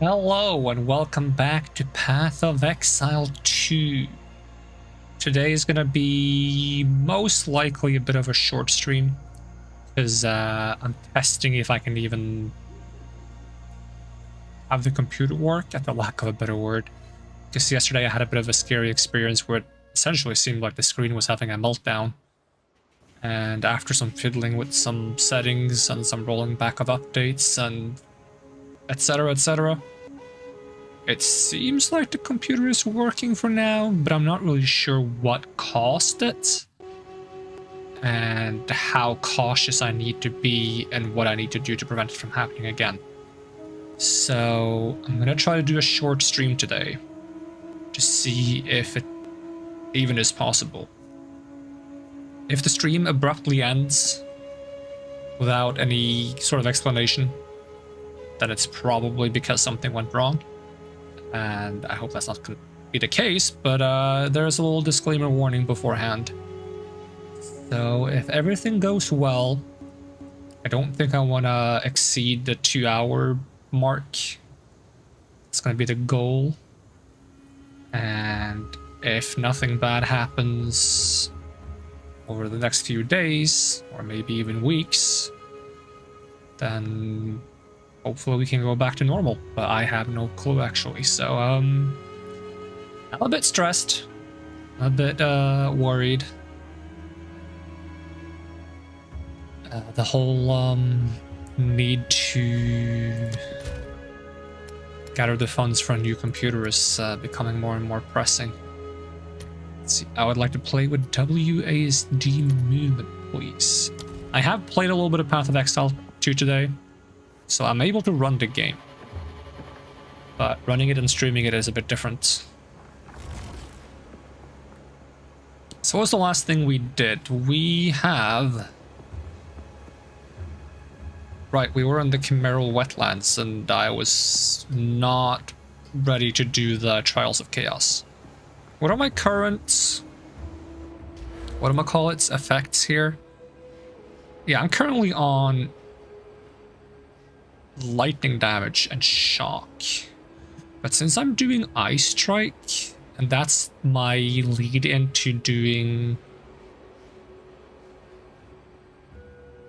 Hello and welcome back to Path of Exile 2. Today is gonna be most likely a bit of a short stream because I'm testing if I can even have the computer work, at the lack of a better word. Because yesterday I had a bit of a scary experience where it essentially seemed like the screen was having a meltdown. And after some fiddling with some settings and some rolling back of updates and etc, it seems like the computer is working for now, but I'm not really sure what caused it and how cautious I need to be and what I need to do to prevent it from happening again. So I'm gonna try to do a short stream today to see if it even is possible. If the stream abruptly ends without any sort of explanation, then it's probably because something went wrong. And I hope that's not going to be the case, but there's a little disclaimer warning beforehand. So if everything goes well, I don't think I want to exceed the 2-hour mark. It's going to be the goal. And if nothing bad happens over the next few days, or maybe even weeks, then hopefully we can go back to normal, but I have no clue actually. So I'm a bit stressed, a bit worried. The whole need to gather the funds for a new computer is becoming more and more pressing. Let's see, I would like to play with WASD movement, please. I have played a little bit of Path of Exile 2 today, so I'm able to run the game, but running it and streaming it is a bit different. So what's the last thing we did? We have... Right, we were in the Chimeral Wetlands, and I was not ready to do the Trials of Chaos. What are my current... what am I call it? Effects here? Yeah, I'm currently on lightning damage and shock, but since I'm doing Ice Strike, and that's my lead into doing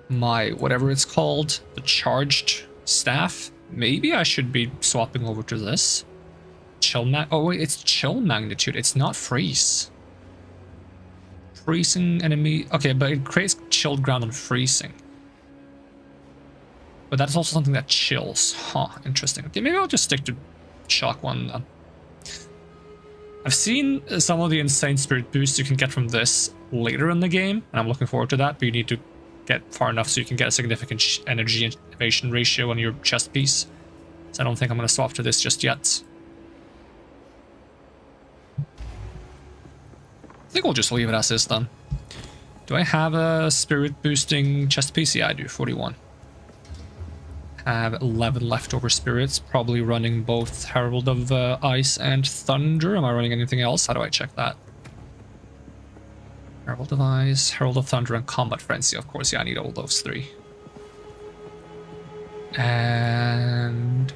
my whatever it's called, the charged staff, maybe I should be swapping over to this oh wait, it's chill magnitude, it's not freeze. Freezing enemy, okay, but it creates chilled ground on freezing. But that's also something that chills. Huh, interesting. Okay, maybe I'll just stick to shock one then. I've seen some of the insane spirit boosts you can get from this later in the game, and I'm looking forward to that, but you need to get far enough so you can get a significant energy and evasion ratio on your chest piece. So I don't think I'm going to swap to this just yet. I think we'll just leave it as is then. Do I have a spirit boosting chest piece? Yeah, I do, 41. Have 11 leftover spirits, probably running both Herald of Ice and Thunder. Am I running anything else? How do I check that? Herald of Ice, Herald of Thunder, and Combat Frenzy. Of course, yeah, I need all those three. And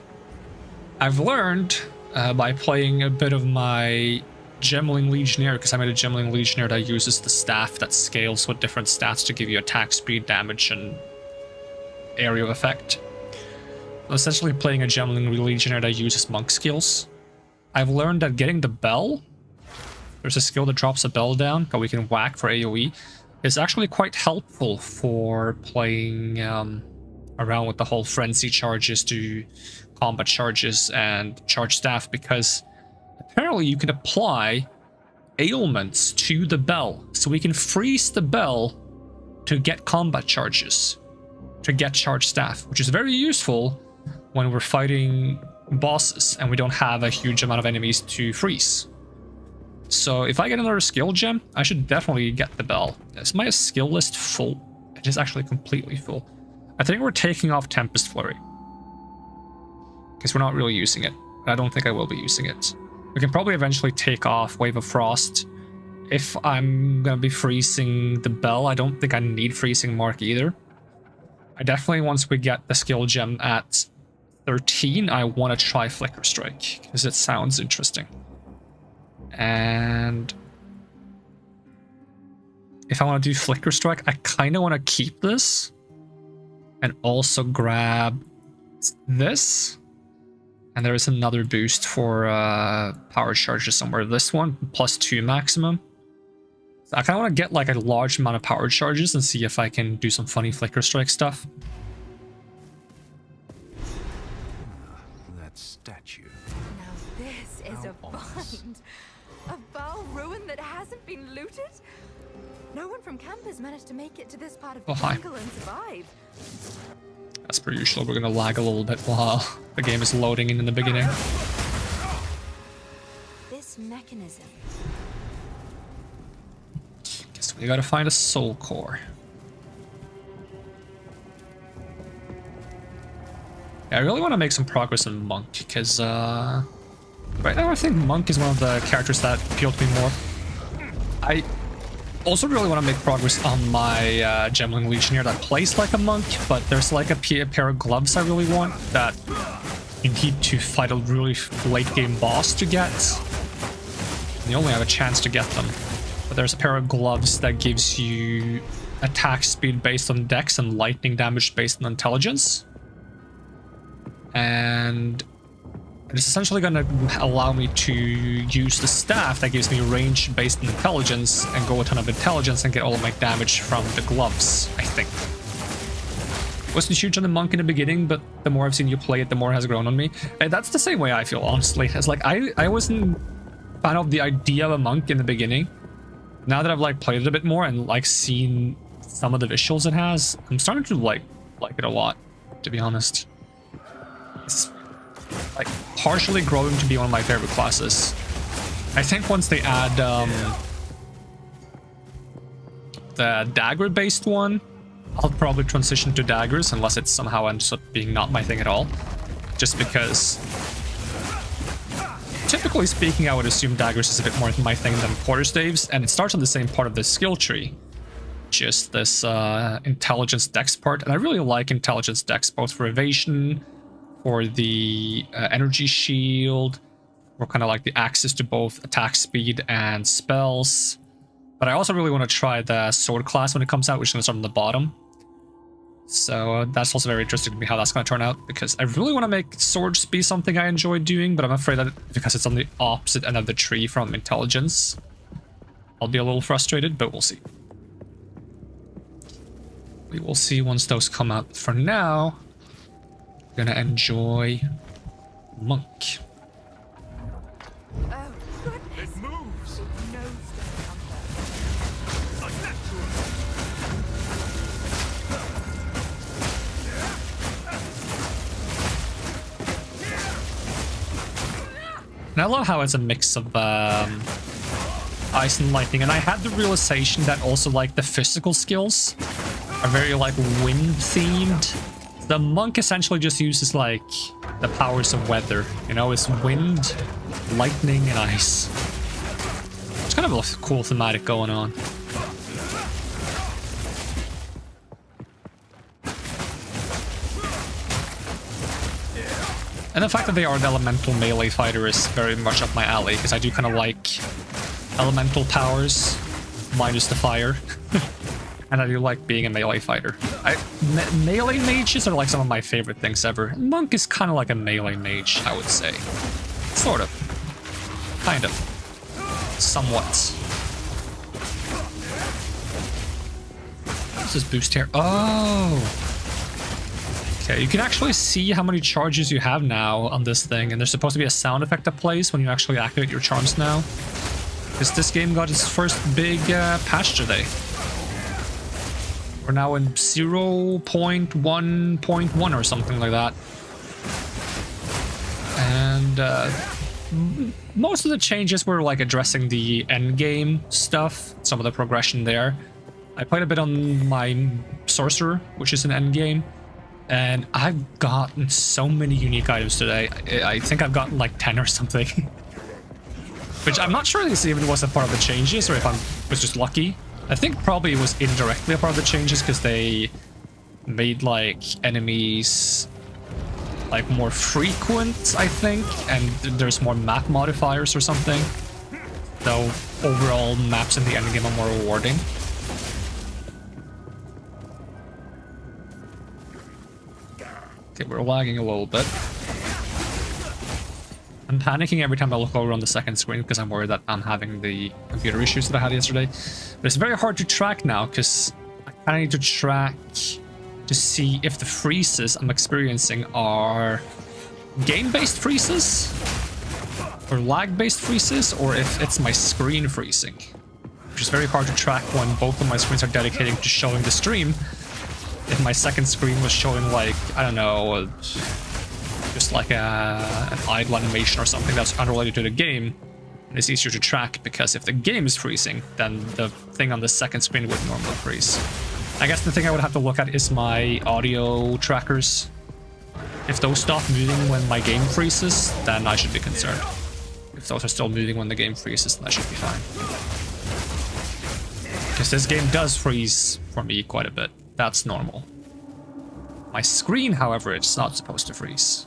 I've learned by playing a bit of my Gemling Legionnaire, because I made a Gemling Legionnaire that uses the staff that scales with different stats to give you attack speed, damage, and area of effect. Essentially playing a Gemling Legionnaire that uses monk skills. I've learned that getting the bell, there's a skill that drops a bell down that we can whack for AoE, is actually quite helpful for playing around with the whole frenzy charges to combat charges and charge staff, because apparently you can apply ailments to the bell, so we can freeze the bell to get combat charges, to get charge staff, which is very useful when we're fighting bosses and we don't have a huge amount of enemies to freeze. So if I get another skill gem, I should definitely get the bell. Is my skill list full? It is actually completely full. I think we're taking off Tempest Flurry, because we're not really using it. I don't think I will be using it. We can probably eventually take off Wave of Frost. If I'm gonna be freezing the bell, I don't think I need freezing Mark either. I definitely, once we get the skill gem at 13, I want to try Flicker Strike because it sounds interesting. And if I want to do Flicker Strike, I kind of want to keep this and also grab this. And there is another boost for power charges somewhere. This one, +2 maximum. So I kind of want to get like a large amount of power charges and see if I can do some funny Flicker Strike stuff. That statue. Now this is a find. A Baal ruin that hasn't been looted? No one from camp has managed to make it to this part of the jungle and survive. As per usual, we're gonna lag a little bit while the game is loading in the beginning. This mechanism. Guess we gotta find a soul core. Yeah, I really want to make some progress in Monk, because right now I think Monk is one of the characters that appeal to me more. I also really want to make progress on my Gemling Legionnaire that plays like a monk, but there's like a pair of gloves I really want that you need to fight a really late game boss to get. And you only have a chance to get them. But there's a pair of gloves that gives you attack speed based on dex and lightning damage based on intelligence. And it's essentially going to allow me to use the staff that gives me range based on intelligence and go a ton of intelligence and get all of my damage from the gloves, I think. Wasn't huge on the monk in the beginning, but the more I've seen you play it, the more it has grown on me. And that's the same way I feel, honestly. It's like, I wasn't a fan of the idea of a monk in the beginning. Now that I've like played it a bit more and like seen some of the visuals it has, I'm starting to like it a lot, to be honest. It's like partially growing to be one of my favorite classes. I think once they add the dagger based one, I'll probably transition to daggers unless it somehow ends up being not my thing at all. Just because typically speaking, I would assume daggers is a bit more my thing than quarterstaves, and it starts on the same part of the skill tree. Just this intelligence dex part, and I really like intelligence dex both for evasion, for the energy shield, or kind of like the access to both attack speed and spells. But I also really want to try the sword class when it comes out, which is going to start on the bottom. So that's also very interesting to me how that's going to turn out, because I really want to make swords be something I enjoy doing, but I'm afraid that because it's on the opposite end of the tree from intelligence, I'll be a little frustrated, but we'll see. We will see once those come out. For now, gonna enjoy Monk. Oh, goodness. It moves. No stone comfort. Unnatural. And I love how it's a mix of ice and lightning, and I had the realization that also like the physical skills are very like wind themed. The monk essentially just uses like the powers of weather, you know, it's wind, lightning, and ice. It's kind of a cool thematic going on. And the fact that they are an elemental melee fighter is very much up my alley, because I do kind of like elemental powers, minus the fire. And I do like being a melee fighter. Melee mages are like some of my favorite things ever. Monk is kind of like a melee mage, I would say. Sort of. Kind of. Somewhat. What's this boost here? Oh! Okay, you can actually see how many charges you have now on this thing, and there's supposed to be a sound effect that plays when you actually activate your charms now. Because this game got its first big patch today. We're now in 0.1.1 or something like that. And most of the changes were like addressing the end game stuff, some of the progression there. I played a bit on my sorcerer, which is an end game, and I've gotten so many unique items today. I think I've gotten like 10 or something. Which I'm not sure this even was a part of the changes, or if I was just lucky. I think probably it was indirectly a part of the changes, because they made like enemies like more frequent, I think, and there's more map modifiers or something. Though overall maps in the endgame are more rewarding. Okay, we're lagging a little bit. I'm panicking every time I look over on the second screen because I'm worried that I'm having the computer issues that I had yesterday. But it's very hard to track now because I kind of need to track to see if the freezes I'm experiencing are game-based freezes or lag-based freezes, or if it's my screen freezing, which is very hard to track when both of my screens are dedicated to showing the stream. If my second screen was showing, like, I don't know, just like an idle animation or something that's unrelated to the game, it's easier to track, because if the game is freezing, then the thing on the second screen would normally freeze. I guess the thing I would have to look at is my audio trackers. If those stop moving when my game freezes, then I should be concerned. If those are still moving when the game freezes, then I should be fine. Because this game does freeze for me quite a bit. That's normal. My screen, however, it's not supposed to freeze.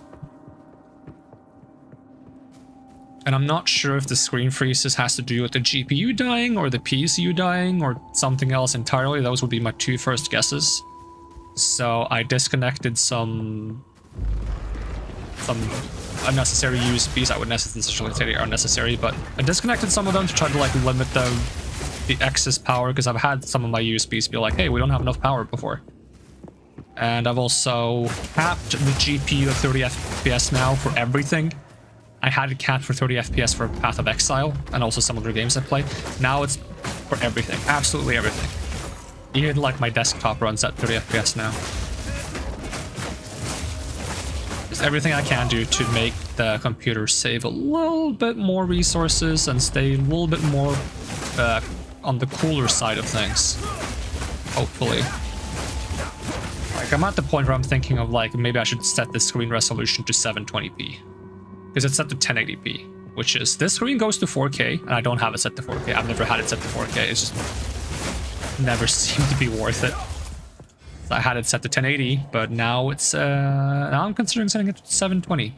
And I'm not sure if the screen freezes has to do with the GPU dying or the PCU dying or something else entirely. Those would be my two first guesses. So I disconnected some unnecessary USBs. I wouldn't necessarily say they are unnecessary, but I disconnected some of them to try to like limit the excess power, because I've had some of my USBs be like, hey, we don't have enough power before. And I've also capped the GPU at 30 FPS now for everything. I had it capped for 30 FPS for Path of Exile and also some other games I play. Now it's for everything, absolutely everything. Even like my desktop runs at 30 FPS now. There's everything I can do to make the computer save a little bit more resources and stay a little bit more on the cooler side of things, hopefully. Like, I'm at the point where I'm thinking of like, maybe I should set the screen resolution to 720p. Because it's set to 1080p, which is, this screen goes to 4K, and I don't have it set to 4K. I've never had it set to 4K. It's just never seemed to be worth it. So I had it set to 1080, but now it's now I'm considering setting it to 720.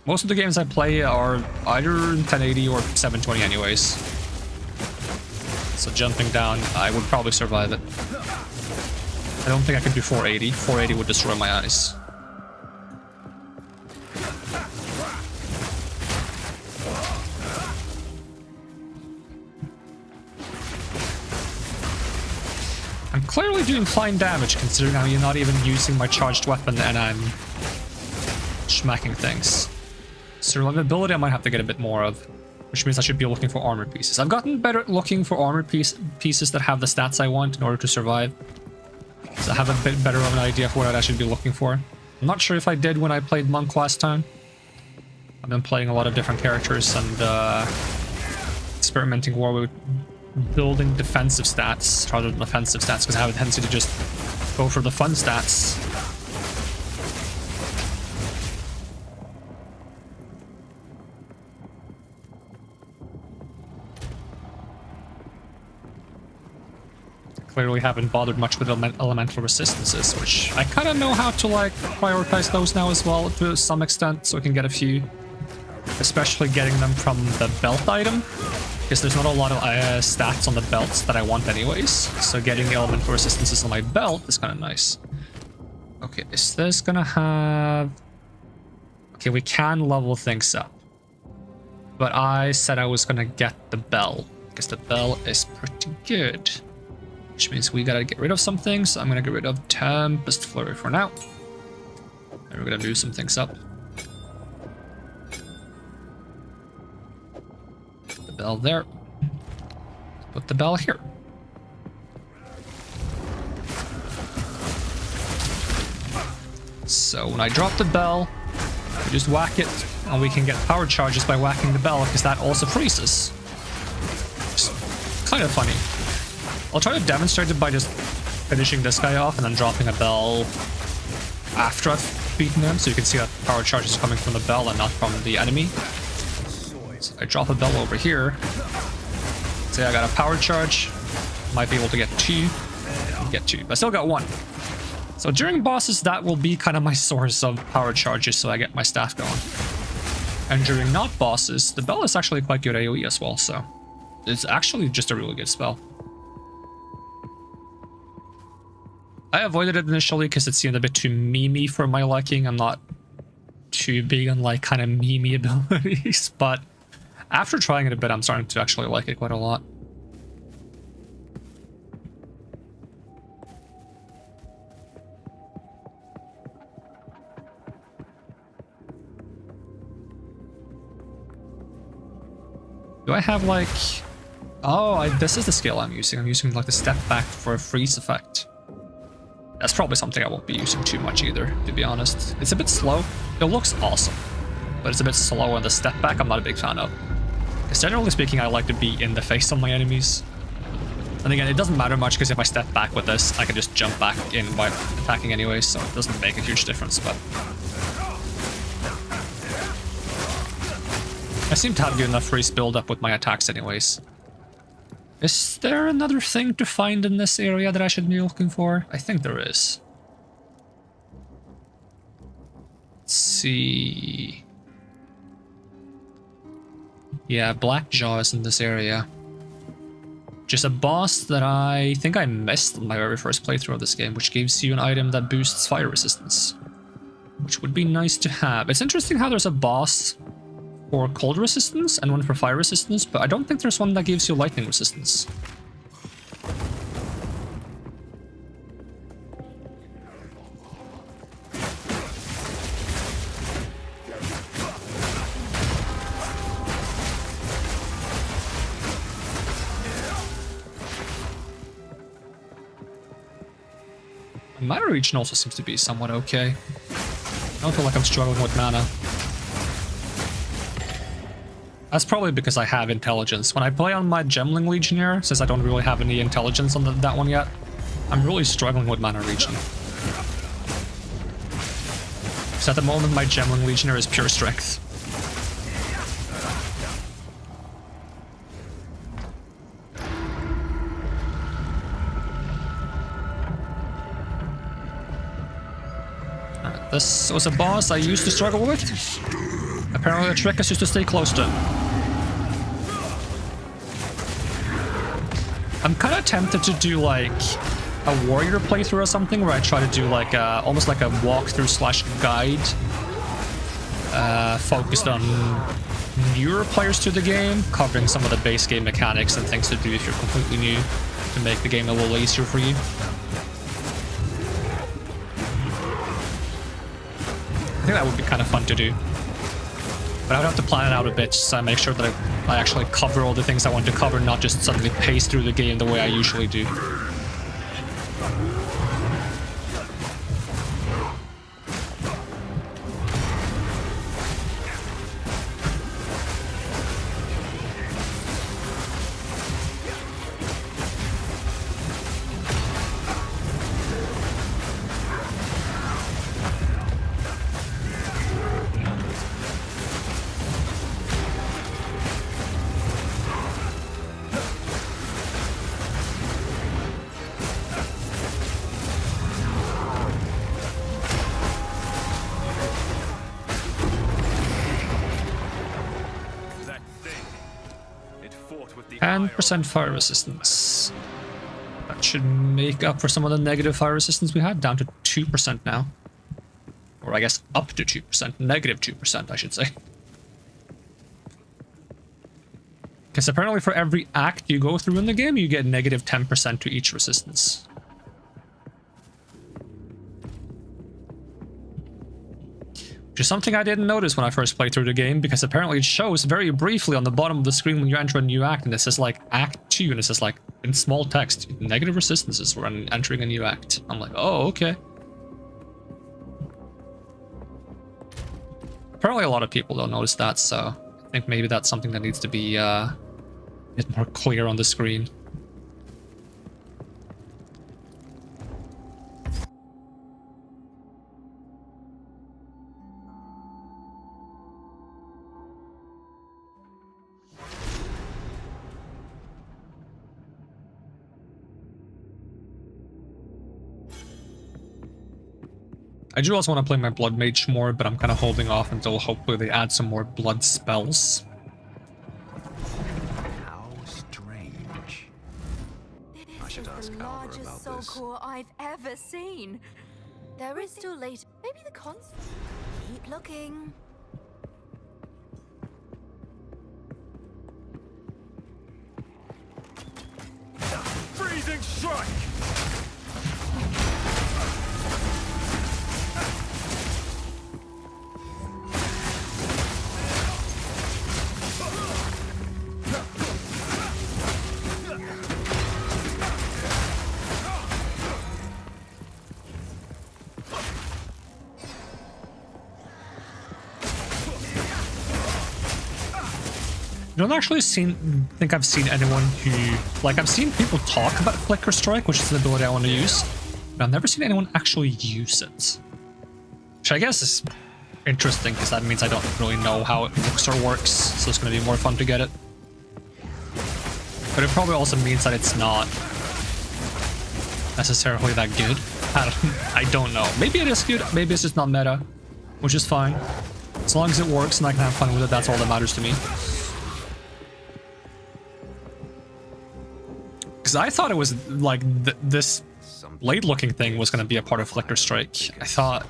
Most of the games I play are either 1080 or 720 anyways. So jumping down, I would probably survive it. I don't think I could do 480. 480 would destroy my eyes. I'm clearly doing fine damage, considering I'm not even using my charged weapon and I'm smacking things. Survivability I might have to get a bit more of, which means I should be looking for armor pieces. I've gotten better at looking for armor pieces that have the stats I want in order to survive. So I have a bit better of an idea of what I should be looking for. I'm not sure if I did when I played Monk last time. I've been playing a lot of different characters and experimenting more with building defensive stats rather than offensive stats, because I have a tendency to just go for the fun stats. Clearly haven't bothered much with elemental resistances, which I kind of know how to like prioritize those now as well to some extent, so I can get a few, especially getting them from the belt item. Because there's not a lot of stats on the belts that I want anyways. So getting the elemental resistances on my belt is kind of nice. Okay, is this gonna have... Okay, we can level things up. But I said I was gonna get the bell, because the bell is pretty good. Which means we gotta get rid of some things. So I'm gonna get rid of Tempest Flurry for now. And we're gonna move some things up. Bell there. Put the bell here. So when I drop the bell, we just whack it, and we can get power charges by whacking the bell, because that also freezes. It's kind of funny. I'll try to demonstrate it by just finishing this guy off and then dropping a bell after I've beaten him, so you can see that power charge is coming from the bell and not from the enemy. So I drop a bell over here. Say I got a power charge. Might be able to get two. Get two, but I still got one. So during bosses, that will be kind of my source of power charges, so I get my staff going. And during not bosses, the bell is actually quite good AoE as well, so it's actually just a really good spell. I avoided it initially because it seemed a bit too memey for my liking. I'm not too big on like kind of memey abilities, but after trying it a bit, I'm starting to actually like it quite a lot. Do I have like... Oh, this is the skill I'm using. I'm using like the step back for a freeze effect. That's probably something I won't be using too much either, to be honest. It's a bit slow. It looks awesome, but it's a bit slow, and the step back I'm not a big fan of. Because generally speaking, I like to be in the face of my enemies. And again, it doesn't matter much, because if I step back with this, I can just jump back in by attacking anyway, so it doesn't make a huge difference, but... I seem to have good enough freeze build up with my attacks anyways. Is there another thing to find in this area that I should be looking for? I think there is. Let's see... Yeah, Blackjaw is in this area. Just a boss that I think I missed on my very first playthrough of this game, which gives you an item that boosts fire resistance. Which would be nice to have. It's interesting how there's a boss for cold resistance and one for fire resistance, but I don't think there's one that gives you lightning resistance. Mana region also seems to be somewhat okay. I don't feel like I'm struggling with mana. That's probably because I have intelligence. When I play on my Gemling Legionnaire, since I don't really have any intelligence on that one yet, I'm really struggling with mana region. Because at the moment my Gemling Legionnaire is pure strength. This was a boss I used to struggle with. Apparently the trick is just to stay close to him. I'm kind of tempted to do like a warrior playthrough or something where I try to do like a, almost like a walkthrough slash guide focused on newer players to the game, covering some of the base game mechanics and things to do if you're completely new, to make the game a little easier for you. I think that would be kind of fun to do. But I would have to plan it out a bit so I make sure that I actually cover all the things I want to cover, not just suddenly pace through the game the way I usually do. Percent fire resistance. That should make up for some of the negative fire resistance we had, down to 2% now. Or I guess up to 2%, negative 2% I should say. Because apparently for every act you go through in the game, you get negative 10% to each resistance. Which is something I didn't notice when I first played through the game, because apparently it shows very briefly on the bottom of the screen when you enter a new act, and it says like Act 2, and it says like in small text, negative resistances when entering a new act. I'm like, oh, okay. Apparently a lot of people don't notice that, so I think maybe that's something that needs to be a bit more clear on the screen. I do also want to play my Blood Mage more, but I'm kind of holding off until hopefully they add some more blood spells. How strange. I This should is ask the Albert largest about soul this. core I've ever seen. There is still later. Maybe the cons. Keep looking. Freezing strike! I don't actually think I've seen anyone who, like, I've seen people talk about Flicker Strike, which is an ability I want to use, but I've never seen anyone actually use it. Which I guess is interesting, because that means I don't really know how it looks or works, so it's going to be more fun to get it. But it probably also means that it's not necessarily that good. I don't know. Maybe it is good, maybe it's just not meta, which is fine. As long as it works and I can have fun with it, that's all that matters to me. Because I thought it was like this blade-looking thing was going to be a part of Flicker Strike. I thought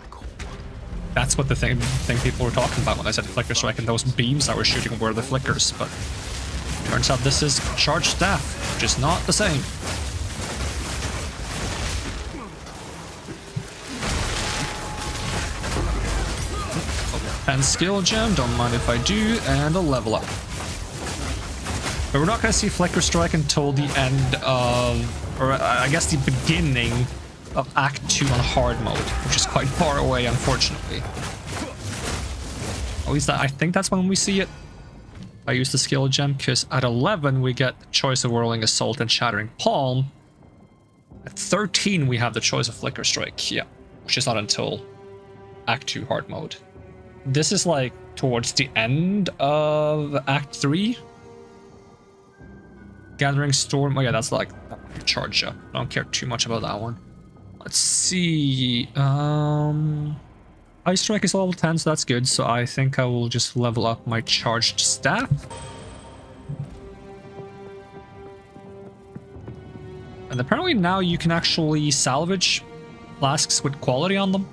that's what the thing people were talking about when I said Flicker Strike, and those beams I was shooting were the flickers, but turns out this is charged staff, which is not the same. And skill gem, don't mind if I do, and a level up. But we're not going to see Flicker Strike until the end of, or I guess the beginning of Act 2 on hard mode, which is quite far away, unfortunately. At least I think that's when we see it. I use the skill gem, because at 11 we get the choice of Whirling Assault and Shattering Palm. At 13 we have the choice of Flicker Strike, yeah, which is not until Act 2 hard mode. This is like towards the end of Act 3. Gathering Storm, oh yeah, that's like charge up. I don't care too much about that one. Let's see. Ice Strike is level 10, so that's good. So I think I will just level up my charged staff. And apparently now you can actually salvage flasks with quality on them.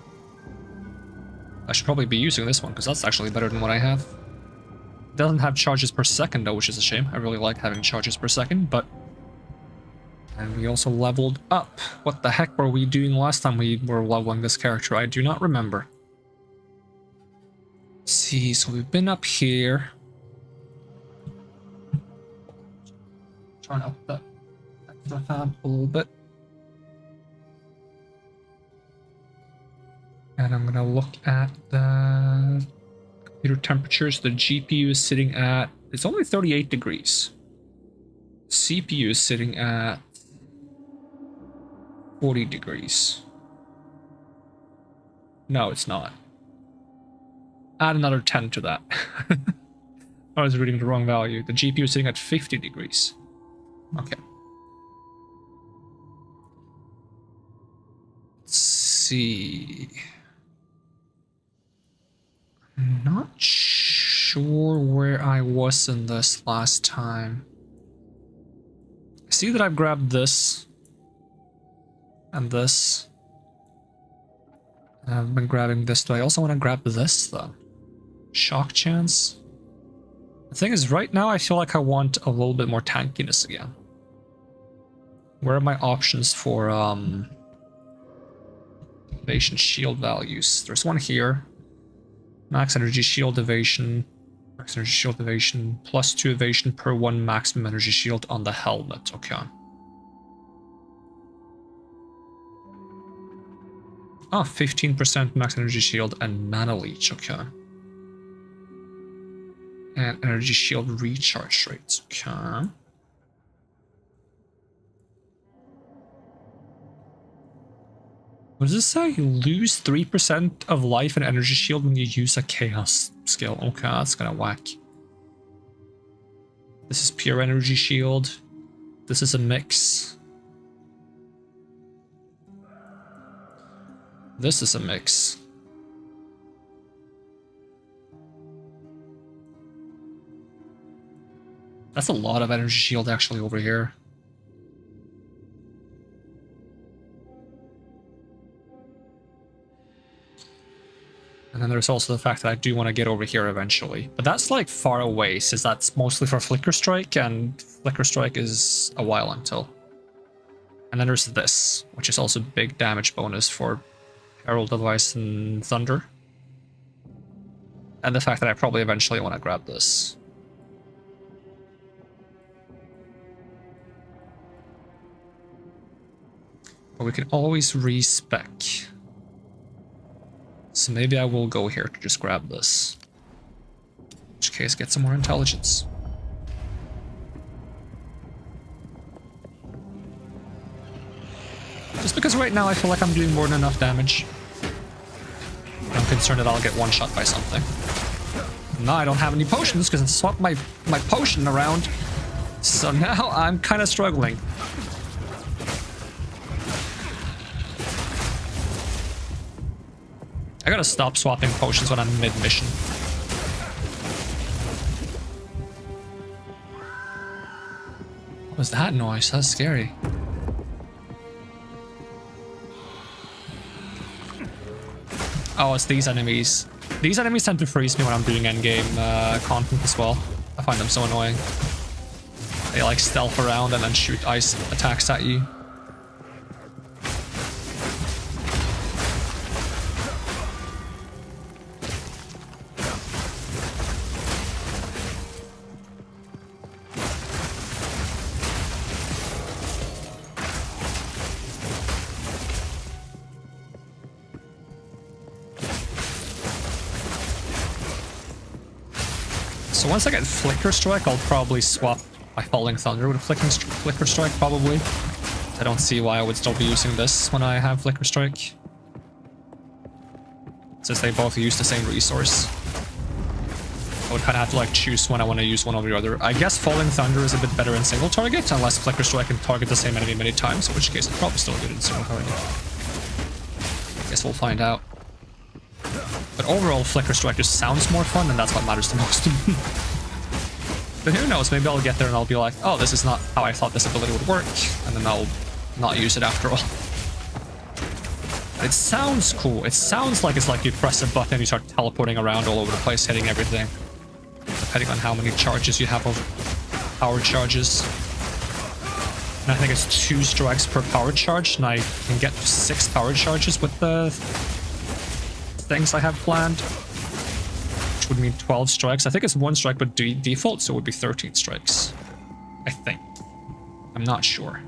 I should probably be using this one because that's actually better than what I have. It doesn't have charges per second though, which is a shame. I really like having charges per second, but... And we also leveled up. What the heck were we doing last time we were leveling this character? I do not remember. Let's see, so we've been up here. Turn up the extra fan a little bit. And I'm gonna look at the computer temperatures. The GPU is sitting at, it's only 38 degrees. CPU is sitting at 40 degrees. No, it's not. Add another 10 to that. I was reading the wrong value. The GPU is sitting at 50 degrees. Okay. Let's see. I'm not sure where I was in this last time. I see that I've grabbed this. And this. I've been grabbing this. Do I also want to grab this though? Shock chance. The thing is, right now I feel like I want a little bit more tankiness again. Where are my options for evasion shield values? There's one here. Max energy shield evasion. Max energy shield evasion. +2 evasion per 1 maximum energy shield on the helmet. Okay. Oh, 15% max energy shield and mana leech. Okay. And energy shield recharge rates. Okay. What does this say? You lose 3% of life and energy shield when you use a chaos skill. Okay, that's kind of whack. This is pure energy shield. This is a mix. This is a mix. That's a lot of energy shield actually over here. And then there's also the fact that I do want to get over here eventually. But that's like far away, since that's mostly for Flicker Strike, and Flicker Strike is a while until. And then there's this, which is also big damage bonus for Herald Device and Thunder. And the fact that I probably eventually want to grab this. But we can always respec. So maybe I will go here to just grab this. In which case, get some more intelligence. Just because right now I feel like I'm doing more than enough damage. I'm concerned that I'll get one shot by something. No, I don't have any potions because I swapped my potion around. So now I'm kind of struggling. I gotta stop swapping potions when I'm mid-mission. What was that noise? That's scary. Oh, it's these enemies. These enemies tend to freeze me when I'm doing endgame content as well. I find them so annoying. They like stealth around and then shoot ice attacks at you. So once I get Flicker Strike, I'll probably swap my Falling Thunder with a Flicker Strike, probably. I don't see why I would still be using this when I have Flicker Strike, since they both use the same resource. I would kind of have to like choose when I want to use one over the other. I guess Falling Thunder is a bit better in single target, unless Flicker Strike can target the same enemy many times, in which case it's probably still good in single target. Guess we'll find out. But overall, Flicker Strike just sounds more fun, and that's what matters the most to me. But who knows, maybe I'll get there and I'll be like, oh, this is not how I thought this ability would work, and then I'll not use it after all. It sounds cool. It sounds like it's like you press a button and you start teleporting around all over the place, hitting everything. Depending on how many charges you have of power charges. And I think it's 2 strikes per power charge, and I can get 6 power charges with the things I have planned, which would mean 12 strikes. I think it's 1 strike by default, so it would be 13 strikes. I think. I'm not sure.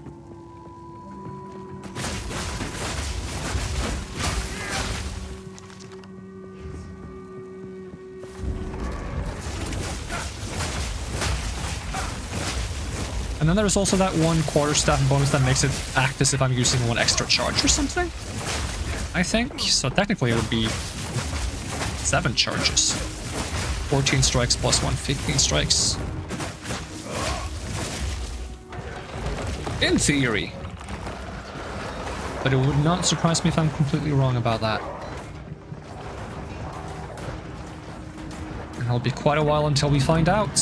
And then there's also that 1 quarterstaff bonus that makes it act as if I'm using 1 extra charge or something, I think. So technically it would be 7 charges. 14 strikes plus 1, 15 strikes. In theory. But it would not surprise me if I'm completely wrong about that. And it'll be quite a while until we find out.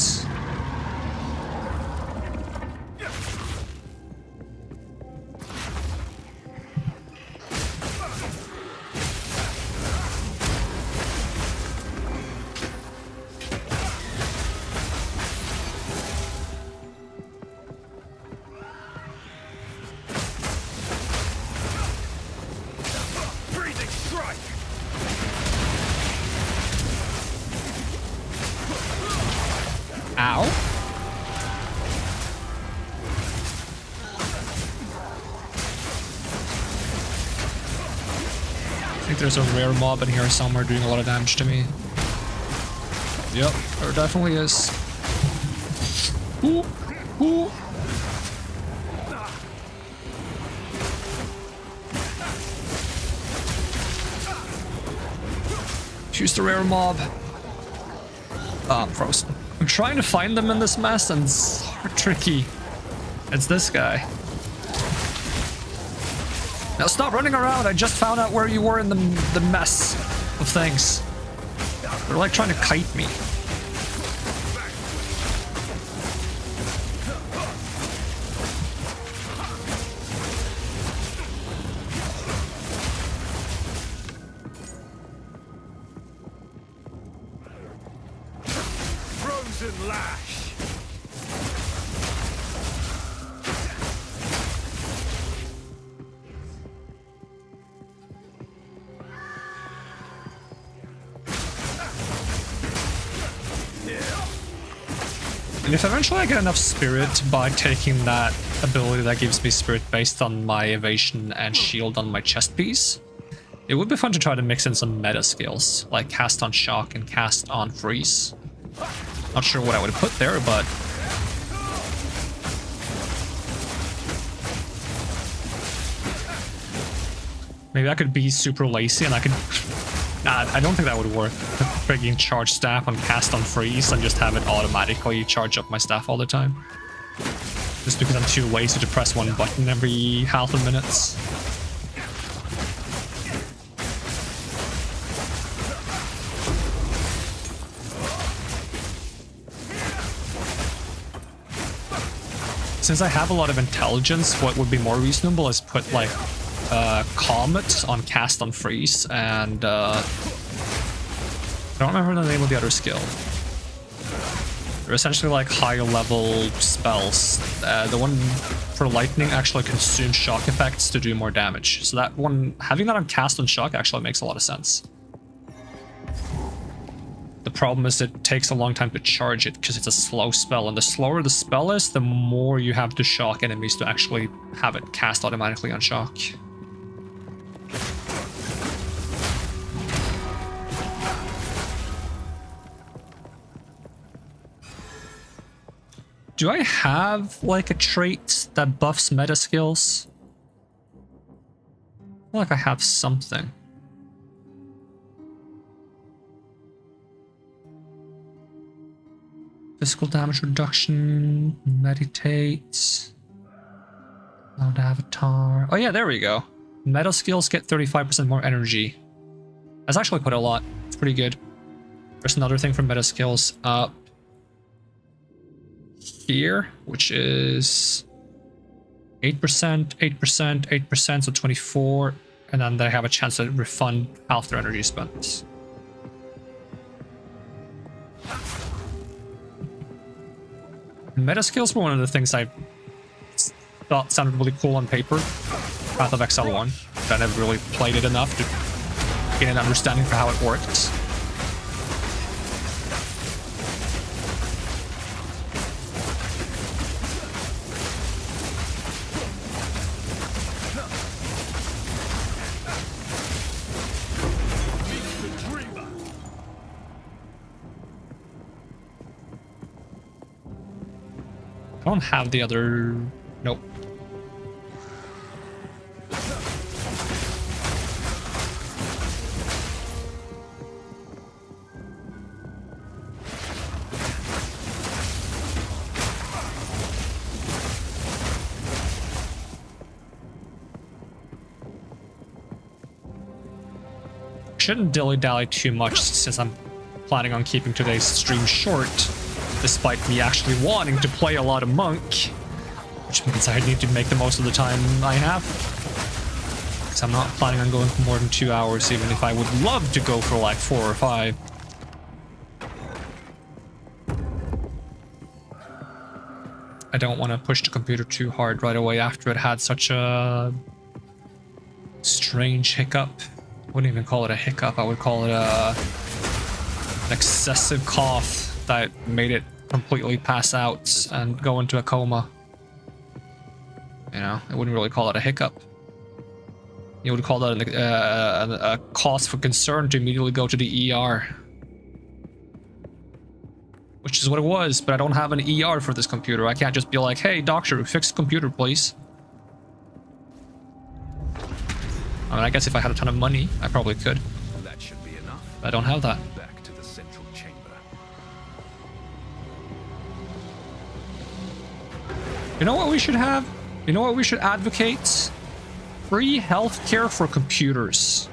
There's a rare mob in here somewhere doing a lot of damage to me. Yep, there definitely is. Ooh, ooh. Choose the rare mob. Ah, I'm frozen. I'm trying to find them in this mess and it's tricky. It's this guy. Now stop running around. I just found out where you were in the mess of things. They're like trying to kite me. Frozen lash. And if eventually I get enough spirit by taking that ability that gives me spirit based on my evasion and shield on my chest piece, it would be fun to try to mix in some meta skills, like cast on shock and cast on freeze. Not sure what I would put there, but... maybe I could be super lazy and I could... Nah, I don't think that would work. Freaking charge staff on cast on freeze and just have it automatically charge up my staff all the time. Just because I'm too lazy to press one button every half a minute. Since I have a lot of intelligence, what would be more reasonable is put like Comet on cast on freeze and I don't remember the name of the other skill. They're essentially like higher level spells. The one for lightning actually consumes shock effects to do more damage. So that one, having that on cast on shock actually makes a lot of sense. The problem is it takes a long time to charge it because it's a slow spell, and the slower the spell is, the more you have to shock enemies to actually have it cast automatically on shock. Do I have like a trait that buffs meta skills? I feel like I have something. Physical damage reduction, meditate, loud avatar. Oh yeah, there we go. Meta skills get 35% more energy. That's actually quite a lot. It's pretty good. There's another thing for meta skills up here, which is 8%, 8%, 8%, so 24, and then they have a chance to refund half their energy spent. Meta skills were one of the things I thought sounded really cool on paper. Path of Exile 1, but I never really played it enough to get an understanding for how it worked. I don't have the other... Nope. Shouldn't dilly-dally too much since I'm planning on keeping today's stream short. Despite me actually wanting to play a lot of Monk, which means I need to make the most of the time I have. Because I'm not planning on going for more than 2 hours, even if I would love to go for like 4 or 5. I don't want to push the computer too hard right away after it had such a strange hiccup. I wouldn't even call it a hiccup, I would call it an excessive cough that made it completely pass out and go into a coma. You know, I wouldn't really call it a hiccup. You would call that a cause for concern to immediately go to the ER. Which is what it was, but I don't have an ER for this computer. I can't just be like, hey, doctor, fix the computer, please. I mean, I guess if I had a ton of money, I probably could. That should be enough. But I don't have that. Back to the central chamber. You know what we should have? You know what we should advocate? Free healthcare for computers.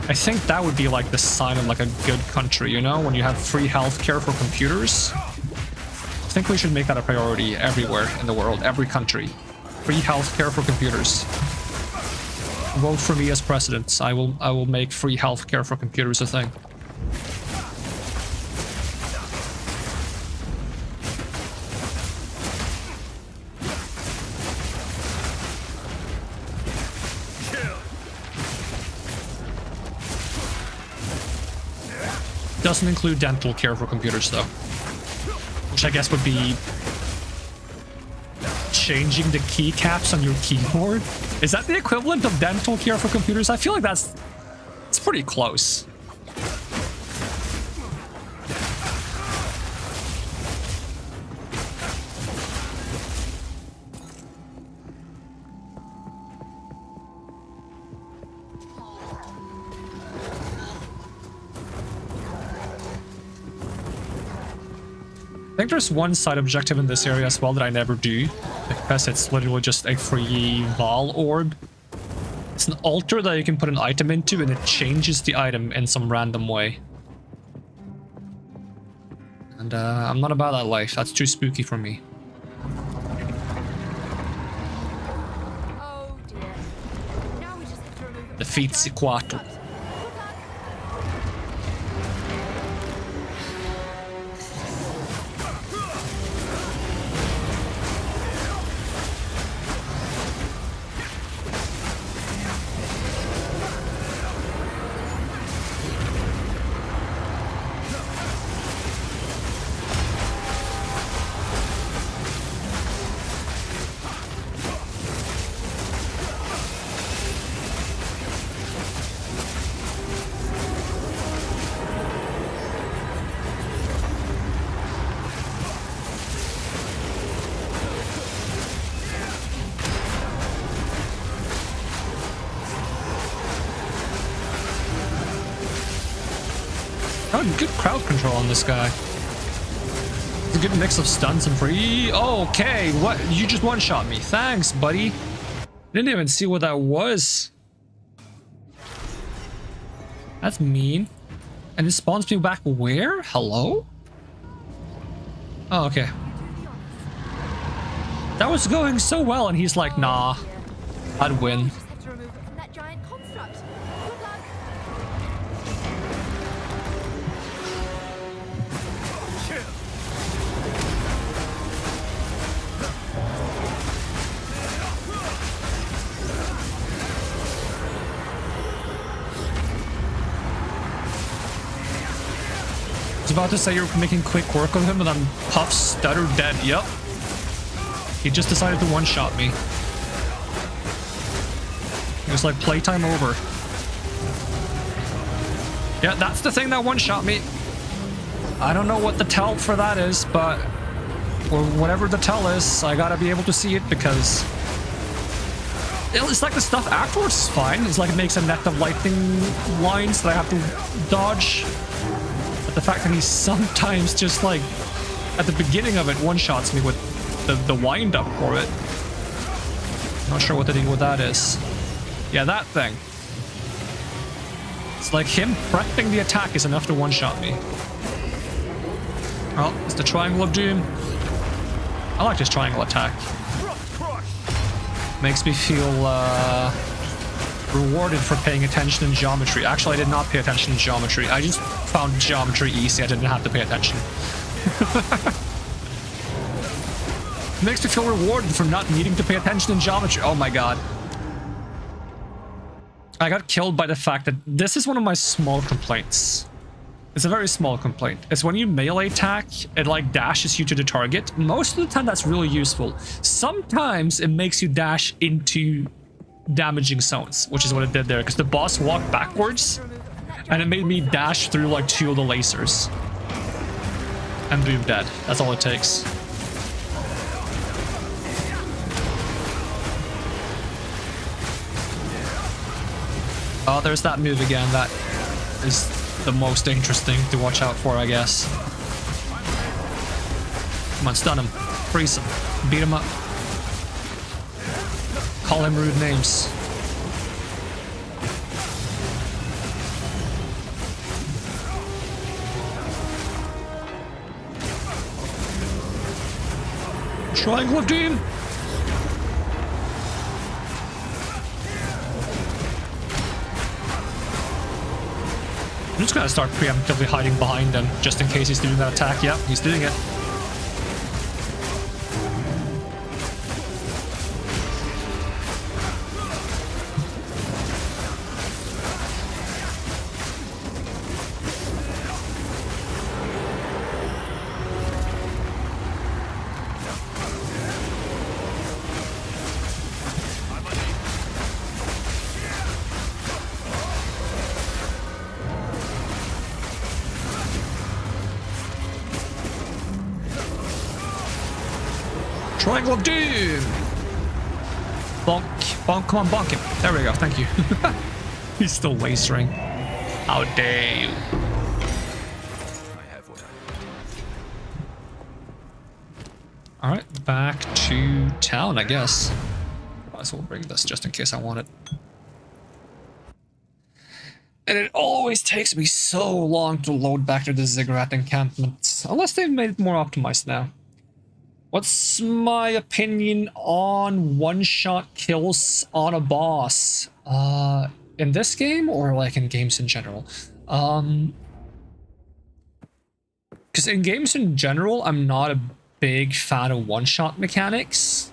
I think that would be like the sign of like a good country, you know? When you have free healthcare for computers. I think we should make that a priority everywhere in the world, every country. Free healthcare for computers. Vote for me as president. I will make free healthcare for computers a thing. Doesn't include dental care for computers though, which I guess would be changing the keycaps on your keyboard. Is that the equivalent of dental care for computers? I feel like it's pretty close. I think there's one side objective in this area as well that I never do, because it's literally just a free Val orb. It's an altar that you can put an item into and it changes the item in some random way. And I'm not about that life. That's too spooky for me. Oh dear. Now we just have to remove it. Defeat Sequato. Oh, good crowd control on this guy. It's a good mix of stunts and free. Oh, okay, what? You just one-shot me. Thanks, buddy. Didn't even see what that was. That's mean. And it spawns me back where? Hello? Oh, okay. That was going so well, and he's like, nah, I'd win. I was about to say you're making quick work of him, and then Puff stutter dead. Yep. He just decided to one-shot me. It was like playtime over. Yeah, that's the thing that one-shot me. I don't know what the tell for that is, but... or whatever the tell is, I gotta be able to see it because... it's like the stuff afterwards is fine. It's like it makes a net of lightning lines that I have to dodge. But the fact that he sometimes just like at the beginning of it one-shots me with the wind-up for it. Not sure what the deal with that is. Yeah, that thing. It's like him prepping the attack is enough to one-shot me. Oh, it's the Triangle of Doom. I like this triangle attack. Makes me feel rewarded for paying attention in geometry. Actually, I did not pay attention in geometry. I just found geometry easy. I didn't have to pay attention. Makes me feel rewarded for not needing to pay attention in geometry. Oh my god. I got killed by the fact that this is one of my small complaints. It's a very small complaint. It's when you melee attack, it like dashes you to the target. Most of the time that's really useful. Sometimes it makes you dash into damaging zones, which is what it did there, because the boss walked backwards and it made me dash through like 2 of the lasers. And boom, dead. That's all it takes. Oh, there's that move again. That is the most dangerous thing to watch out for, I guess. Come on, stun him. Freeze him. Beat him up. Call him rude names. Triangle of Doom! I'm just gonna start preemptively hiding behind him, just in case he's doing that attack. Yep, he's doing it. Triangle of Doom! Bonk, bonk, come on, bonk him. There we go, thank you. He's still lasering. How dare you? I have what I need. Alright, back to town, I guess. Might as well bring this just in case I want it. And it always takes me so long to load back to the ziggurat encampment. Unless they've made it more optimized now. What's my opinion on one-shot kills on a boss? In this game or like in games in general? Because in games in general, I'm not a big fan of one-shot mechanics.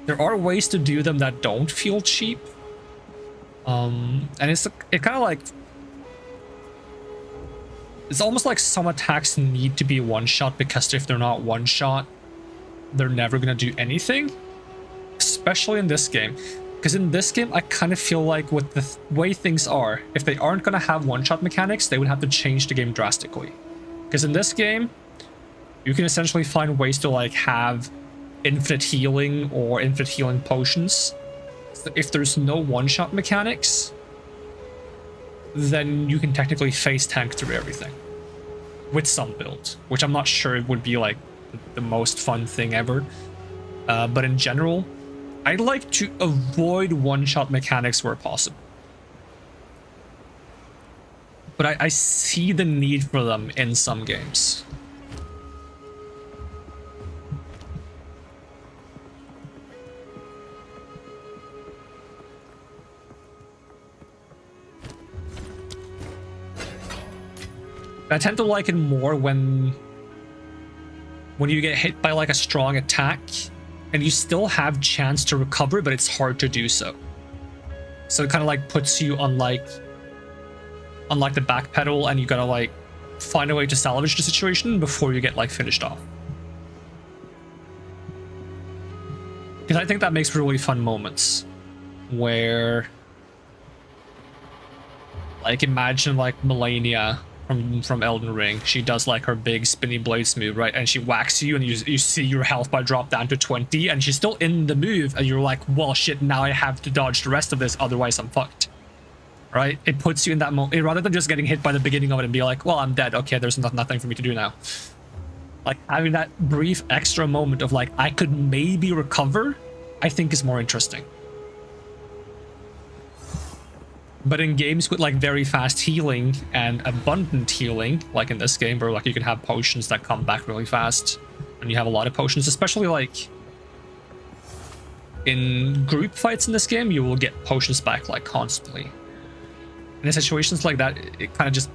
There are ways to do them that don't feel cheap. And it kind of like... It's almost like some attacks need to be one-shot because if they're not one-shot, they're never gonna do anything, especially in this game. Because in this game, I kind of feel like with the way things are, if they aren't gonna have one-shot mechanics, they would have to change the game drastically. Because in this game, you can essentially find ways to like have infinite healing or infinite healing potions. So if there's no one-shot mechanics, then you can technically face tank through everything with some build, which I'm not sure it would be like the most fun thing ever, but in general I'd like to avoid one-shot mechanics where possible, but I see the need for them in some games. I tend to like it more when you get hit by like a strong attack and you still have chance to recover, but it's hard to do so. So it kind of like puts you on like the back pedal, and you gotta like find a way to salvage the situation before you get like finished off. Because I think that makes really fun moments where, like, imagine like Melania from Elden Ring. She does like her big spinny blades move, right? And she whacks you and you see your health bar drop down to 20 and she's still in the move and you're like, well shit, now I have to dodge the rest of this, otherwise I'm fucked. Right? It puts you in that moment rather than just getting hit by the beginning of it and be like, well, I'm dead. Okay, there's nothing for me to do now. Like having that brief extra moment of like, I could maybe recover, I think is more interesting. But in games with like very fast healing and abundant healing, like in this game where like you can have potions that come back really fast and you have a lot of potions, especially like in group fights in this game, you will get potions back like constantly. And in situations like that, it kind of just,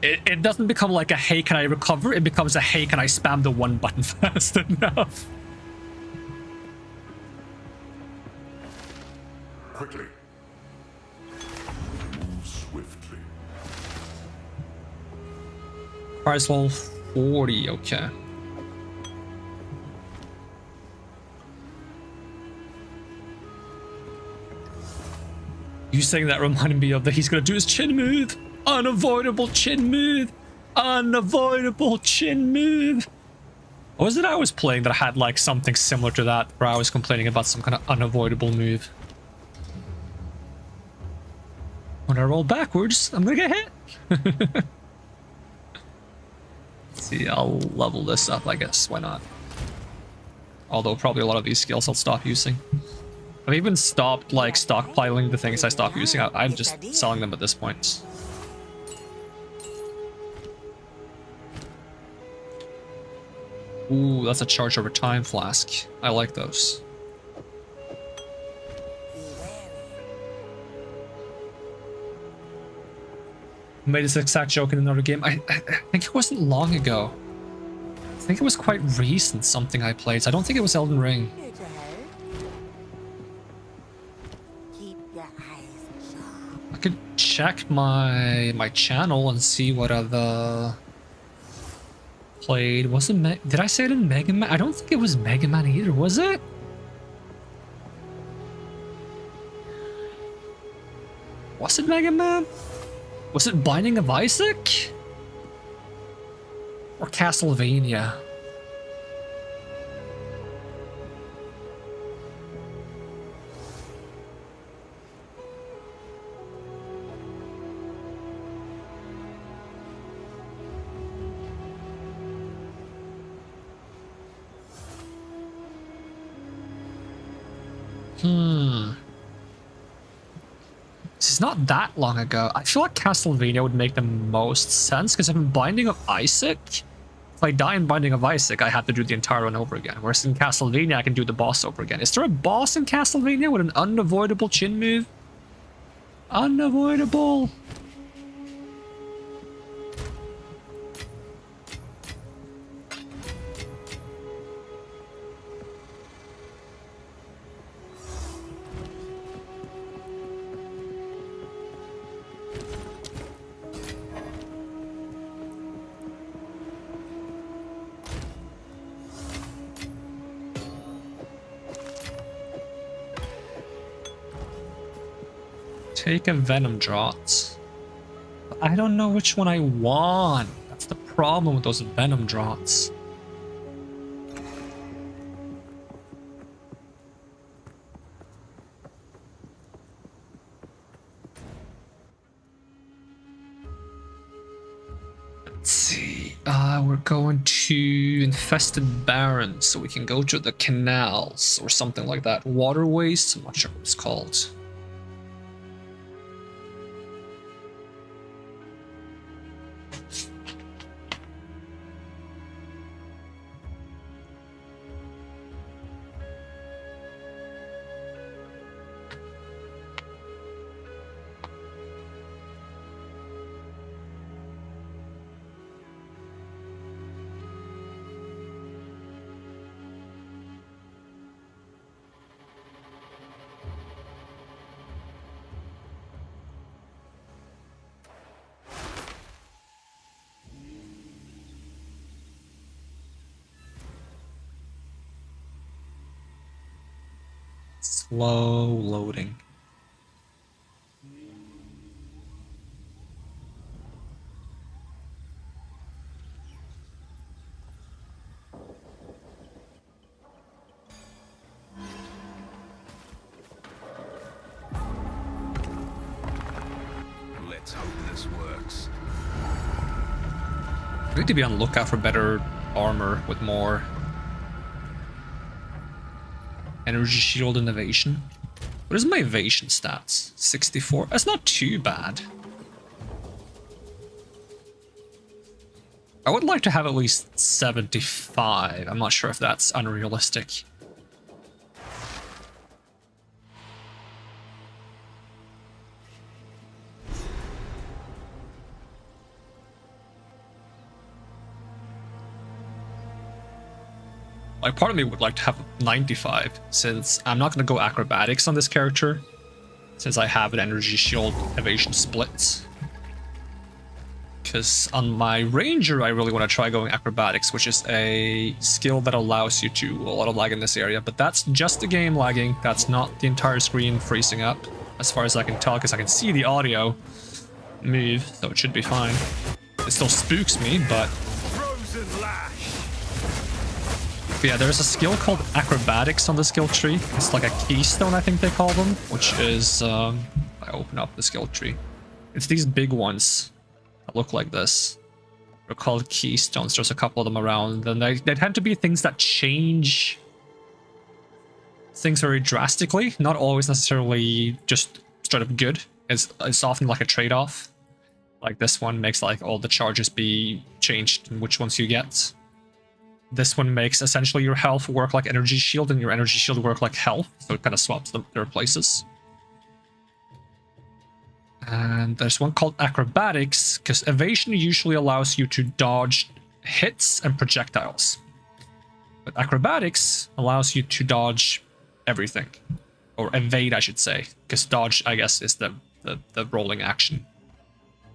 it doesn't become like a hey, can I recover? It becomes a hey, can I spam the one button fast enough? Quickly. Swiftly. Price level 40, okay. You saying that reminded me of that he's gonna do his chin move. Unavoidable chin move. Unavoidable chin move. What was it I was playing that had like something similar to that where I was complaining about some kind of unavoidable move? When I roll backwards, I'm gonna get hit. Let's see, I'll level this up, I guess. Why not? Although probably a lot of these skills I'll stop using. I've even stopped like stockpiling the things I stop using. I'm just selling them at this point. Ooh, that's a charge over time flask. I like those. Made this exact joke in another game. I think it wasn't long ago. I think it was quite recent, something I played. So I don't think it was Elden Ring. I could check my channel and see what other played. Did I say it in Mega Man? I don't think it was Mega Man either, was it? Was it Mega Man? Was it Binding of Isaac? Or Castlevania? This is not that long ago. I feel like Castlevania would make the most sense, because if I'm Binding of Isaac, if I die in Binding of Isaac, I have to do the entire run over again. Whereas in Castlevania, I can do the boss over again. Is there a boss in Castlevania with an unavoidable chin move? Unavoidable! Take a Venom Draught. I don't know which one I want. That's the problem with those Venom Draughts. Let's see. We're going to Infested Barrens, so we can go to the canals or something like that. Waterways? I'm not sure what it's called. Slow loading. Let's hope this works. We need to be on the lookout for better armor with more energy shield and evasion. What is my evasion stats? 64? That's not too bad. I would like to have at least 75. I'm not sure if that's unrealistic. Like, part of me would like to have 95, since I'm not going to go acrobatics on this character, since I have an energy shield evasion split. Because on my ranger, I really want to try going acrobatics, which is a skill that allows you to a lot of lag in this area, but that's just the game lagging. That's not the entire screen freezing up, as far as I can tell, because I can see the audio move, so it should be fine. It still spooks me, but... Frozen lash. But yeah, there's a skill called acrobatics on the skill tree. It's like a keystone, I think they call them, which is, I open up the skill tree. It's these big ones that look like this. They're called keystones. There's a couple of them around, and they tend to be things that change things very drastically. Not always necessarily just straight up good. It's often like a trade-off. Like this one makes like all the charges be changed and which ones you get. This one makes essentially your health work like energy shield and your energy shield work like health. So it kind of swaps their places. And there's one called acrobatics, because evasion usually allows you to dodge hits and projectiles. But acrobatics allows you to dodge everything. Or evade, I should say. Because dodge, I guess, is the rolling action.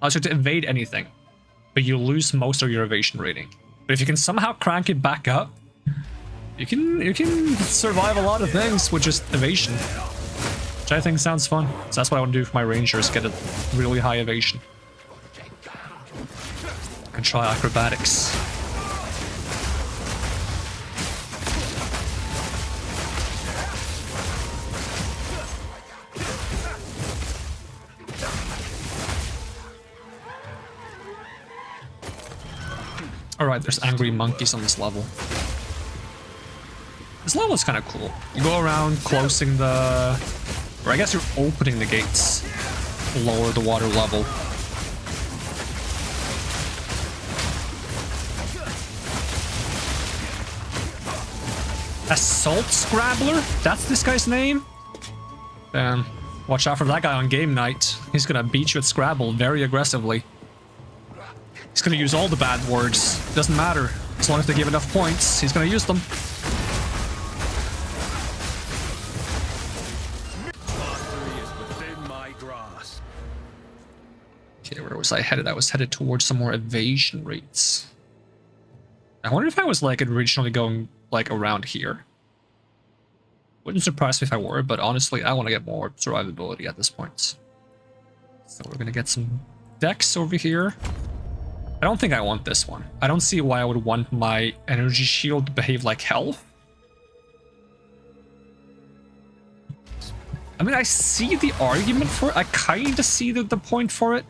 Allows you to evade anything. But you lose most of your evasion rating. But if you can somehow crank it back up, you can survive a lot of things with just evasion. Which I think sounds fun. So that's what I want to do for my rangers, get a really high evasion. I can try acrobatics. Alright, there's angry monkeys on this level. This level is kind of cool. You go around closing the... Or I guess you're opening the gates. Lower the water level. Assault Scrabbler? That's this guy's name? Damn. Watch out for that guy on game night. He's gonna beat you at Scrabble very aggressively. He's gonna use all the bad words. Doesn't matter. As long as they give enough points, he's gonna use them. Okay, where was I headed? I was headed towards some more evasion rates. I wonder if I was like originally going like around here. Wouldn't surprise me if I were, but honestly, I want to get more survivability at this point. So we're gonna get some decks over here. I don't think I want this one. I don't see why I would want my energy shield to behave like health. I mean, I see the argument for it. I kind of see the point for it.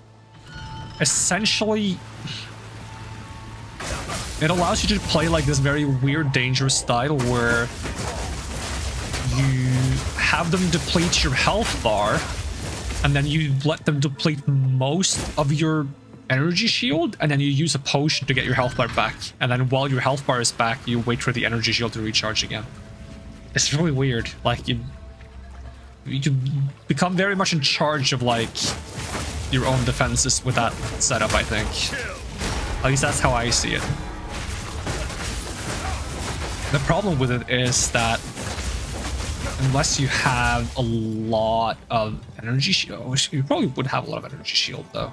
Essentially, it allows you to play like this very weird, dangerous style where you have them deplete your health bar, and then you let them deplete most of your energy shield, and then you use a potion to get your health bar back. And then while your health bar is back, you wait for the energy shield to recharge again. It's really weird. Like, you become very much in charge of, like, your own defenses with that setup, I think. At least that's how I see it. The problem with it is that unless you have a lot of energy shield, you probably would have a lot of energy shield though.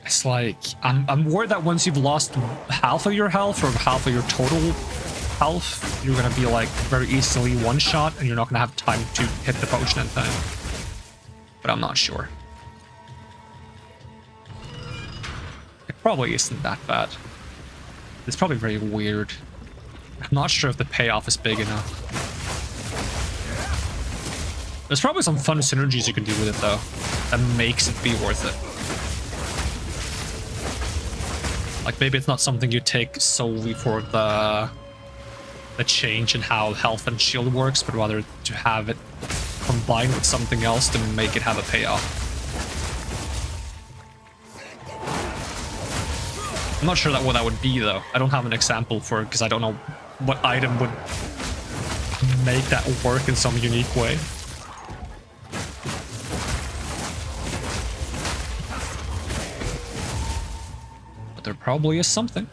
It's like, I'm worried that once you've lost half of your health or half of your total health, you're gonna be like very easily one shot and you're not gonna have time to hit the potion in time. But I'm not sure. It probably isn't that bad. It's probably very weird. I'm not sure if the payoff is big enough. There's probably some fun synergies you can do with it though, that makes it be worth it. Like maybe it's not something you take solely for the change in how health and shield works, but rather to have it combined with something else to make it have a payoff. I'm not sure what that would be though. I don't have an example for it because I don't know what item would make that work in some unique way. But there probably is something.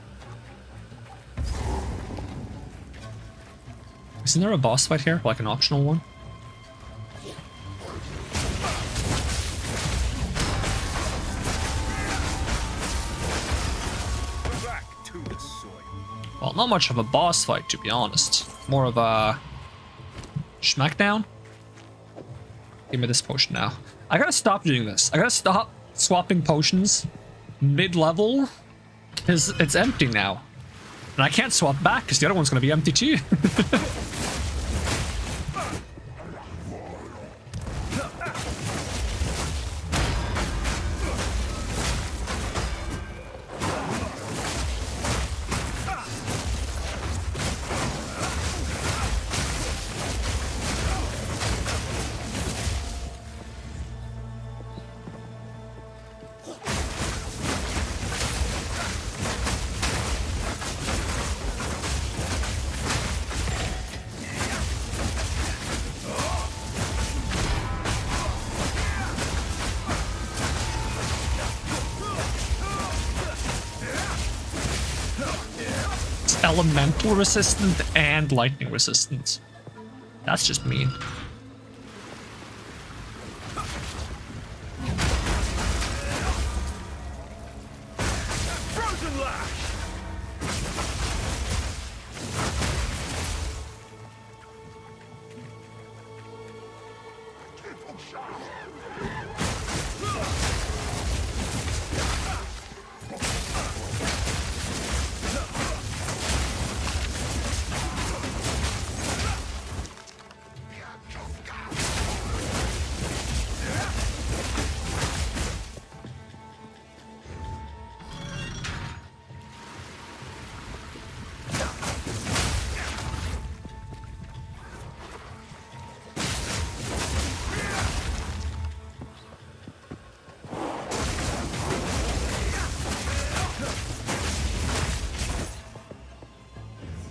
Isn't there a boss fight here? Like an optional one? Well, not much of a boss fight, to be honest. More of a smackdown. Give me this potion now. I gotta stop doing this. I gotta stop swapping potions mid-level because it's empty now. And I can't swap back because the other one's gonna be empty too. elemental resistant and lightning resistant. That's just mean. Frozen lash.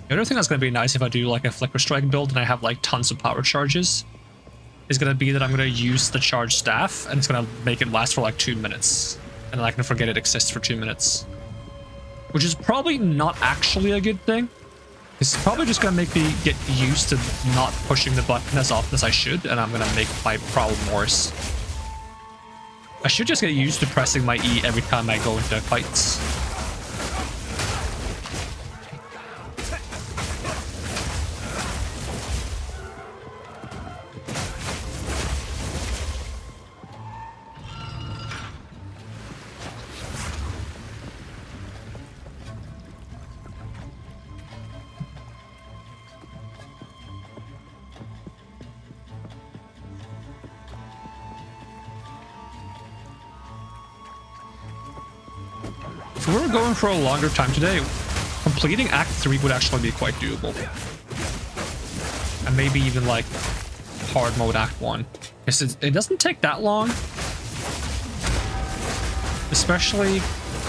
The other thing that's going to be nice if I do like a Flicker Strike build and I have like tons of power charges is going to be that I'm going to use the charge staff and it's going to make it last for like 2 minutes. And then I can forget it exists for 2 minutes. Which is probably not actually a good thing. It's probably just going to make me get used to not pushing the button as often as I should, and I'm going to make my problem worse. I should just get used to pressing my E every time I go into fights. If we were going for a longer time today, completing Act 3 would actually be quite doable. And maybe even like hard mode Act 1. Because it doesn't take that long. Especially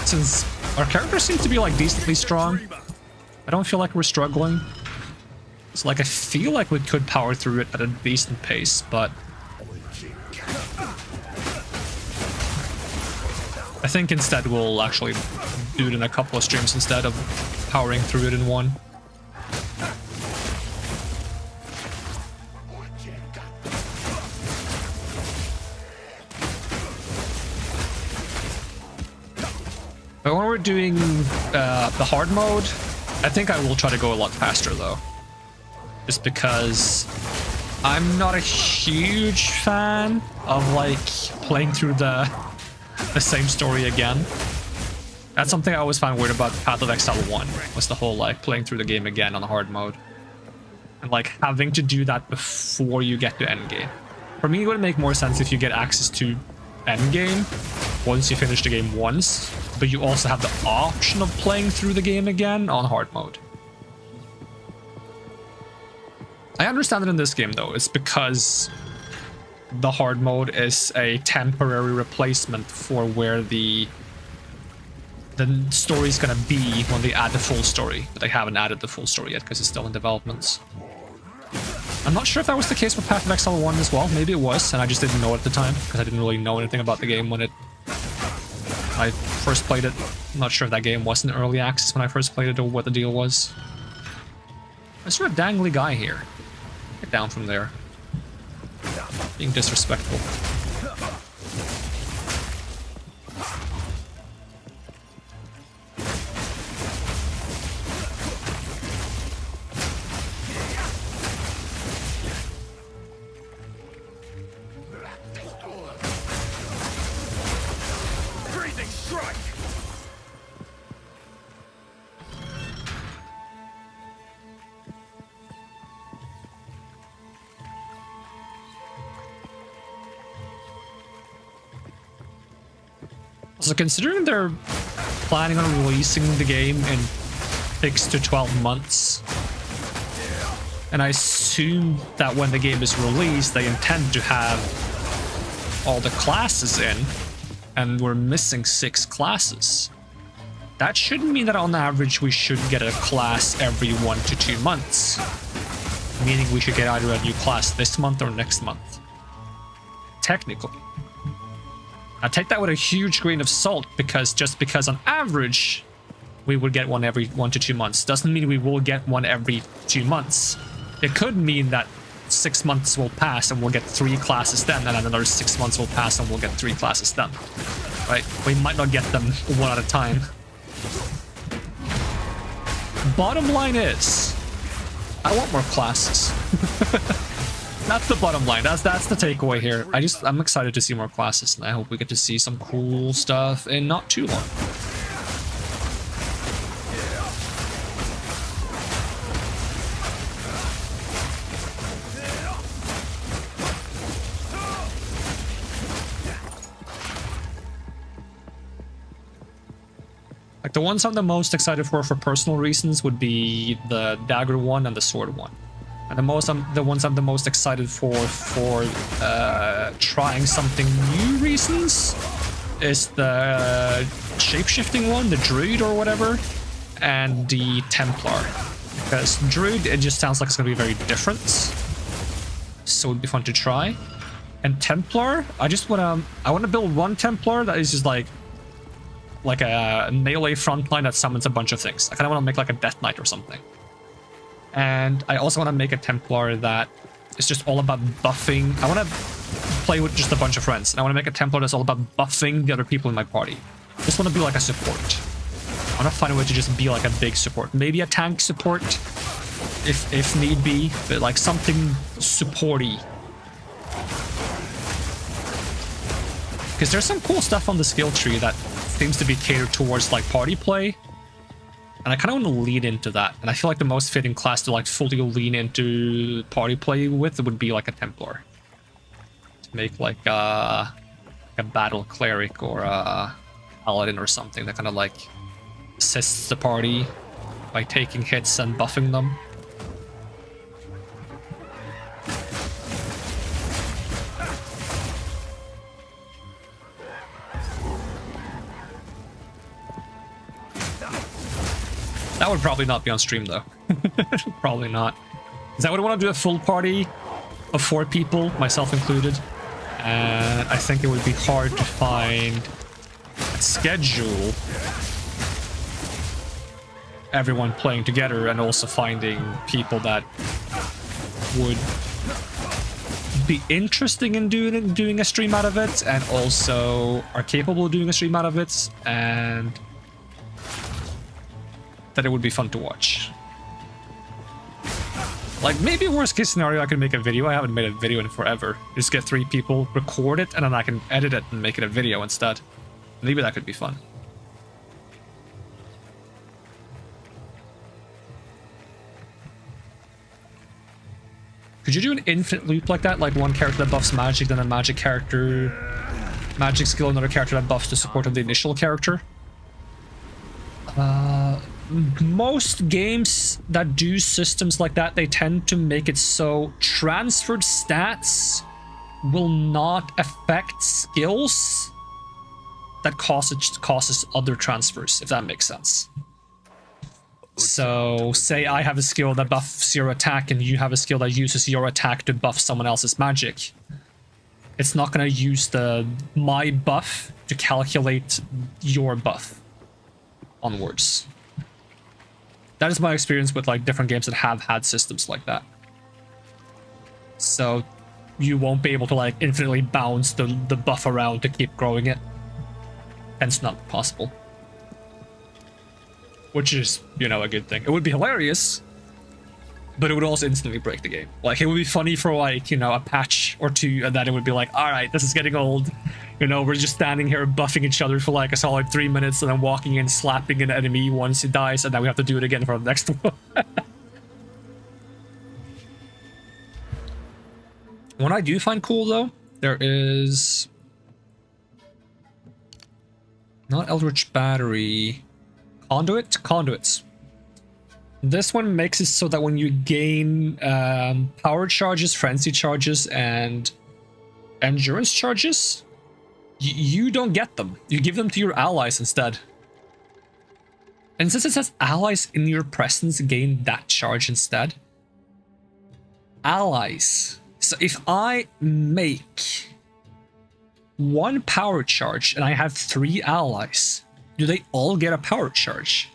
since our characters seem to be like decently strong. I don't feel like we're struggling. So like I feel like we could power through it at a decent pace, but I think instead we'll actually do it in a couple of streams instead of powering through it in one. But when we're doing the hard mode, I think I will try to go a lot faster though. Just because I'm not a huge fan of like playing through the same story again. That's something I always found weird about Path of Exile 1, was the whole like playing through the game again on the hard mode. And like having to do that before you get to endgame. For me, it would make more sense if you get access to endgame once you finish the game once, but you also have the option of playing through the game again on hard mode. I understand it in this game though, it's because the hard mode is a temporary replacement for where the story is gonna be when they add the full story, but they haven't added the full story yet because it's still in development. I'm not sure if that was the case with Path of Exile 1 as well. Maybe it was, and I just didn't know at the time because I didn't really know anything about the game when I first played it. I'm not sure if that game was in early access when I first played it or what the deal was. I saw a dangly guy here. Get down from there. Being disrespectful. Freezing strike. So considering they're planning on releasing the game in 6 to 12 months, and I assume that when the game is released, they intend to have all the classes in, and we're missing 6 classes. That should mean that on average we should get a class every 1 to 2 months. Meaning we should get either a new class this month or next month. Technically. I take that with a huge grain of salt, because just because on average we would get one every 1 to 2 months. Doesn't mean we will get one every 2 months. It could mean that 6 months will pass and we'll get 3 classes then, and then another 6 months will pass and we'll get 3 classes then. Right? We might not get them one at a time. Bottom line is, I want more classes. That's the bottom line. That's the takeaway here. I'm excited to see more classes, and I hope we get to see some cool stuff in not too long. Like the ones I'm the most excited for personal reasons would be the dagger one and the sword one. And the ones I'm the most excited for trying something new reasons is the shape-shifting one, the druid or whatever, and the Templar. Because druid, it just sounds like it's gonna be very different, so it'd be fun to try. And Templar, I wanna build one Templar that is just like a melee frontline that summons a bunch of things. I kind of want to make like a Death Knight or something. And I also want to make a Templar that is just all about buffing. I want to play with just a bunch of friends, and I want to make a Templar that's all about buffing the other people in my party. I just want to be like a support. I want to find a way to just be like a big support. Maybe a tank support, if need be, but like something supporty. Because there's some cool stuff on the skill tree that seems to be catered towards like party play, and I kind of want to lean into that. And I feel like the most fitting class to like fully lean into party play with would be like a Templar, to make like a battle cleric or a paladin or something that kind of like assists the party by taking hits and buffing them. That would probably not be on stream though. Probably not. Because I would want to do a full party of 4 people, myself included. And I think it would be hard to find a schedule everyone playing together, and also finding people that would be interesting in doing a stream out of it, and also are capable of doing a stream out of it, and that it would be fun to watch. Like, maybe worst case scenario, I could make a video. I haven't made a video in forever. Just get 3 people, record it, and then I can edit it and make it a video instead. Maybe that could be fun. Could you do an infinite loop like that? Like one character that buffs magic, then a magic character, magic skill, another character that buffs the support of the initial character? Most games that do systems like that, they tend to make it so transferred stats will not affect skills that causes other transfers, if that makes sense. So, say I have a skill that buffs your attack and you have a skill that uses your attack to buff someone else's magic. It's not going to use my buff to calculate your buff onwards. That is my experience with like different games that have had systems like that. So you won't be able to like infinitely bounce the buff around to keep growing it. Hence not possible. Which is, you know, a good thing. It would be hilarious, but it would also instantly break the game. Like, it would be funny for like, you know, a patch or 2, and then it would be like, alright, this is getting old. You know, we're just standing here buffing each other for like a solid 3 minutes, and then walking in, slapping an enemy once it dies, and then we have to do it again for the next one. What I do find cool, though, there is... not Eldritch Battery... Conduits. This one makes it so that when you gain power charges, frenzy charges, and endurance charges, you don't get them. You give them to your allies instead. And since it says allies in your presence gain that charge instead, allies. So if I make 1 power charge and I have 3 allies, do they all get a power charge?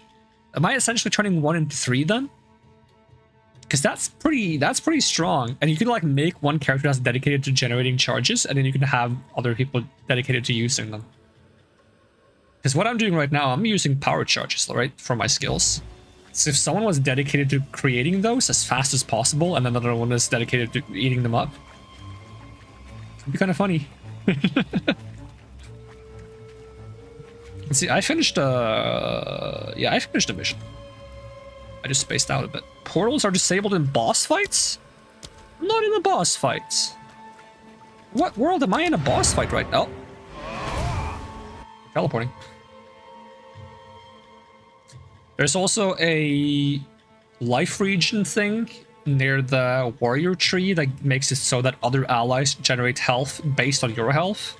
Am I essentially turning 1 into 3 then? Because that's pretty strong. And you can like make one character that's dedicated to generating charges, and then you can have other people dedicated to using them. Because what I'm doing right now, I'm using power charges, right, for my skills. So if someone was dedicated to creating those as fast as possible, and another one is dedicated to eating them up, it'd be kind of funny. Let's see, I finished I finished the mission. I just spaced out a bit. Portals are disabled in boss fights? I'm not in a boss fight. What world am I in a boss fight right now? Teleporting. There's also a life region thing near the warrior tree that makes it so that other allies generate health based on your health.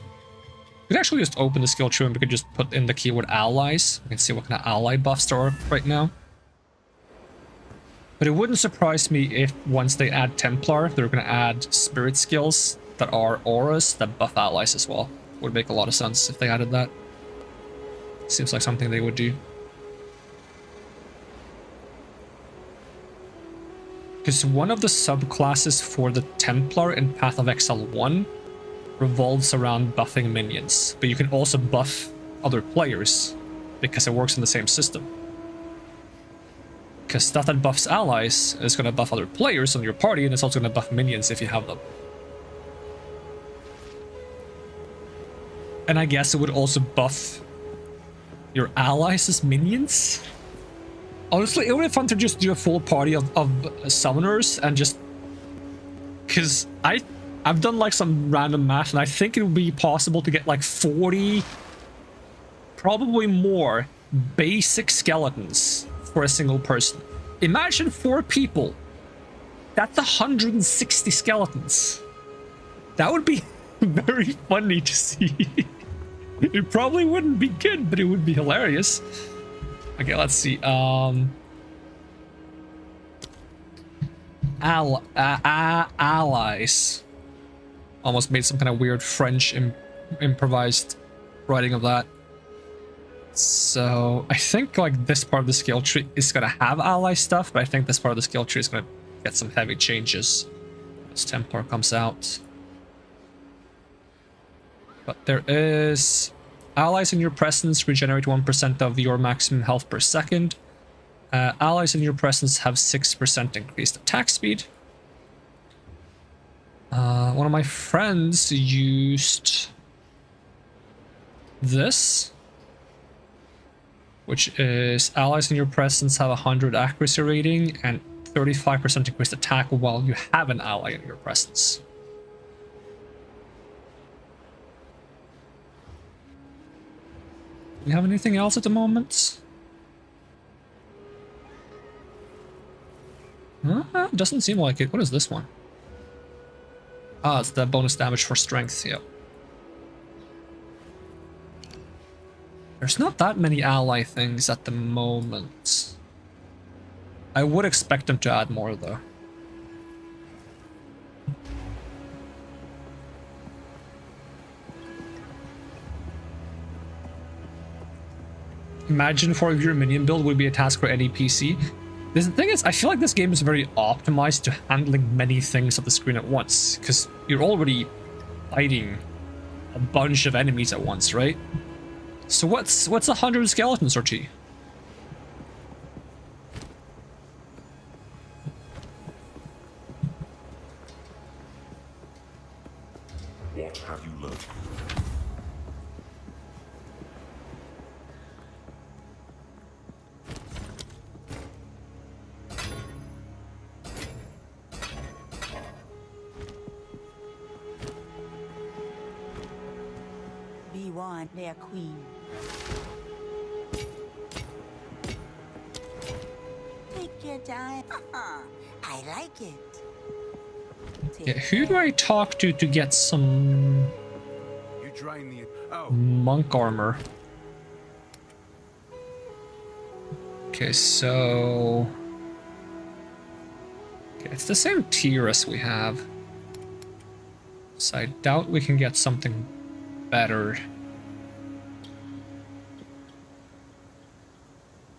We could actually just open the skill tree and we could just put in the keyword allies. We can see what kind of ally buffs there are right now. But it wouldn't surprise me if once they add Templar, they're going to add spirit skills that are auras that buff allies as well. Would make a lot of sense if they added that. Seems like something they would do. Because one of the subclasses for the Templar in Path of Exile 1 revolves around buffing minions, but you can also buff other players because it works in the same system. Because stuff that buffs allies is going to buff other players on your party, and it's also going to buff minions if you have them. And I guess it would also buff your allies as minions. Honestly, it would be fun to just do a full party of summoners and just... Because I've done like some random math, and I think it would be possible to get like 40, probably more, basic skeletons for a single person. Imagine 4 people. That's 160 skeletons. That would be very funny to see. It probably wouldn't be good, but it would be hilarious. Okay, let's see. Allies. Almost made some kind of weird French improvised writing of that. So I think like this part of the skill tree is gonna have ally stuff, but I think this part of the skill tree is gonna get some heavy changes as Templar comes out. But there is allies in your presence regenerate 1% of your maximum health per second. Allies in your presence have 6% increased attack speed. One of my friends used this, which is allies in your presence have 100 accuracy rating and 35% increased attack while you have an ally in your presence. Do you have anything else at the moment? Doesn't seem like it. What is this one? Ah, it's the bonus damage for strength, yep. There's not that many ally things at the moment. I would expect them to add more though. Imagine 4 of your minion build would be a task for any PC. The thing is, I feel like this game is very optimized to handling many things on the screen at once, because you're already fighting a bunch of enemies at once, right? So what's 100 skeletons, RT? What have you learned? Be-one, their queen. Take your time. I like it. Yeah, who do I talk to get some You drain the... monk armor? Okay, so... Okay, it's the same tier as we have. So I doubt we can get something better.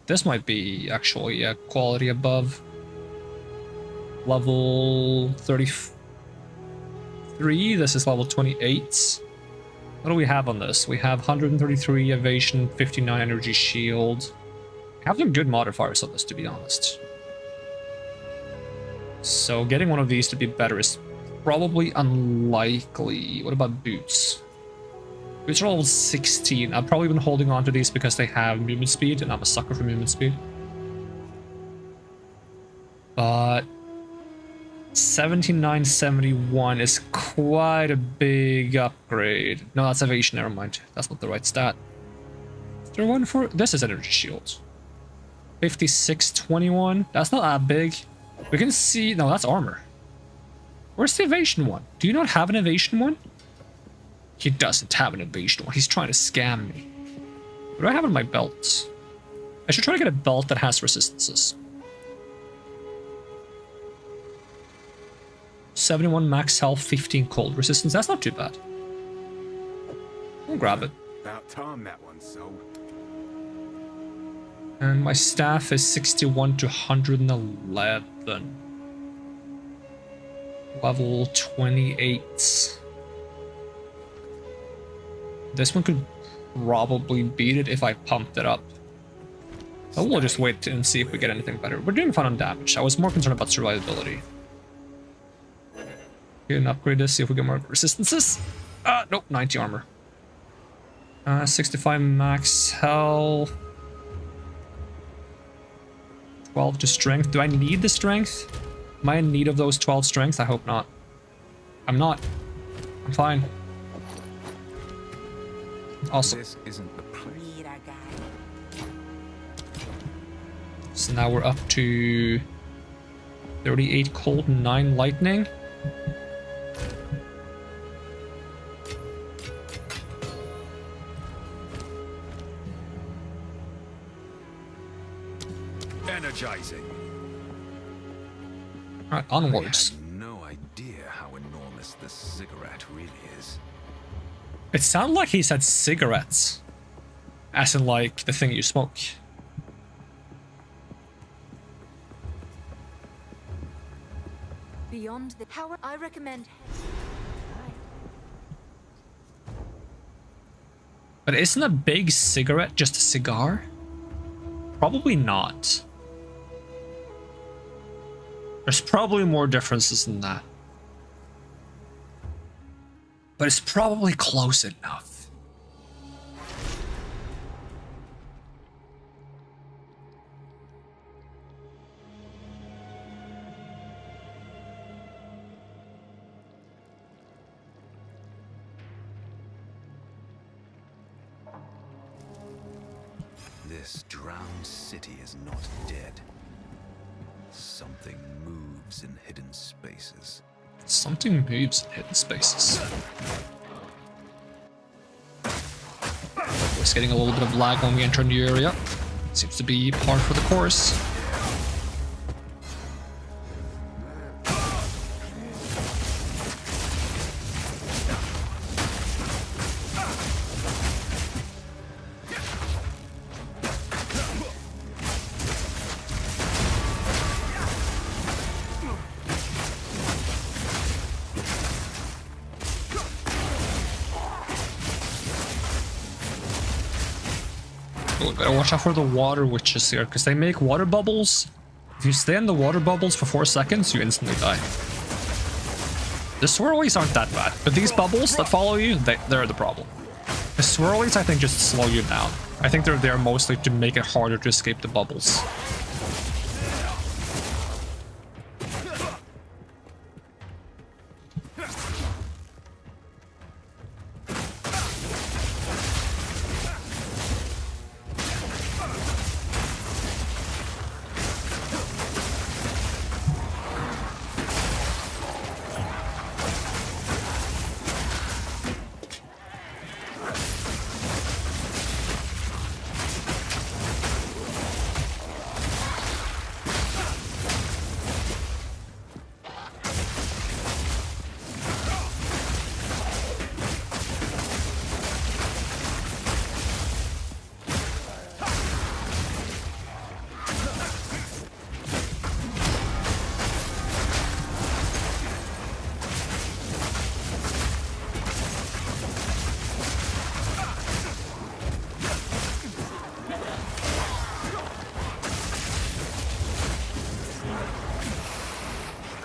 This might be actually a quality above. Level 33. This is level 28. What do we have on this? We have 133 evasion, 59 energy shield. We have some good modifiers on this, to be honest. So getting one of these to be better is probably unlikely. What about boots? Boots are level 16. I've probably been holding on to these because they have movement speed, and I'm a sucker for movement speed. But 7971 is quite a big upgrade. No, that's evasion, never mind. That's not the right stat. Is there one for... This is energy shield. 5621. That's not that big. We can see... No, that's armor. Where's the evasion one? Do you not have an evasion one? He doesn't have an evasion one. He's trying to scam me. What do I have on my belts? I should try to get a belt that has resistances. 71 max health, 15 cold resistance. That's not too bad. I'll grab it. About time that one sold. And my staff is 61 to 111. Level 28. This one could probably beat it if I pumped it up. But we'll just wait and see if we get anything better. We're doing fine on damage. I was more concerned about survivability. Get an upgrade this, see if we get more resistances. Nope, 90 armor. 65 max health. 12 to strength. Do I need the strength? Am I in need of those 12 strength? I hope not. I'm not. I'm fine. Awesome. This isn't the place. Need a guy. So now we're up to 38 cold, 9 lightning. Energizing. Alright, onwards. I have no idea how enormous this cigarette really is. It sounded like he said cigarettes. As in, like, the thing you smoke. Beyond the power, I recommend. But isn't a big cigarette just a cigar? Probably not. There's probably more differences than that. But it's probably close enough. This drowned city is not dead. Something moves in hidden spaces. Something moves in hidden spaces. It's getting a little bit of lag when we enter a new area. Seems to be par for the course. Gotta watch out for the water witches here, because they make water bubbles. If you stay in the water bubbles for 4 seconds, you instantly die. The swirlies aren't that bad, but these bubbles that follow you, they're the problem. The swirlies, I think, just slow you down. I think they're there mostly to make it harder to escape the bubbles.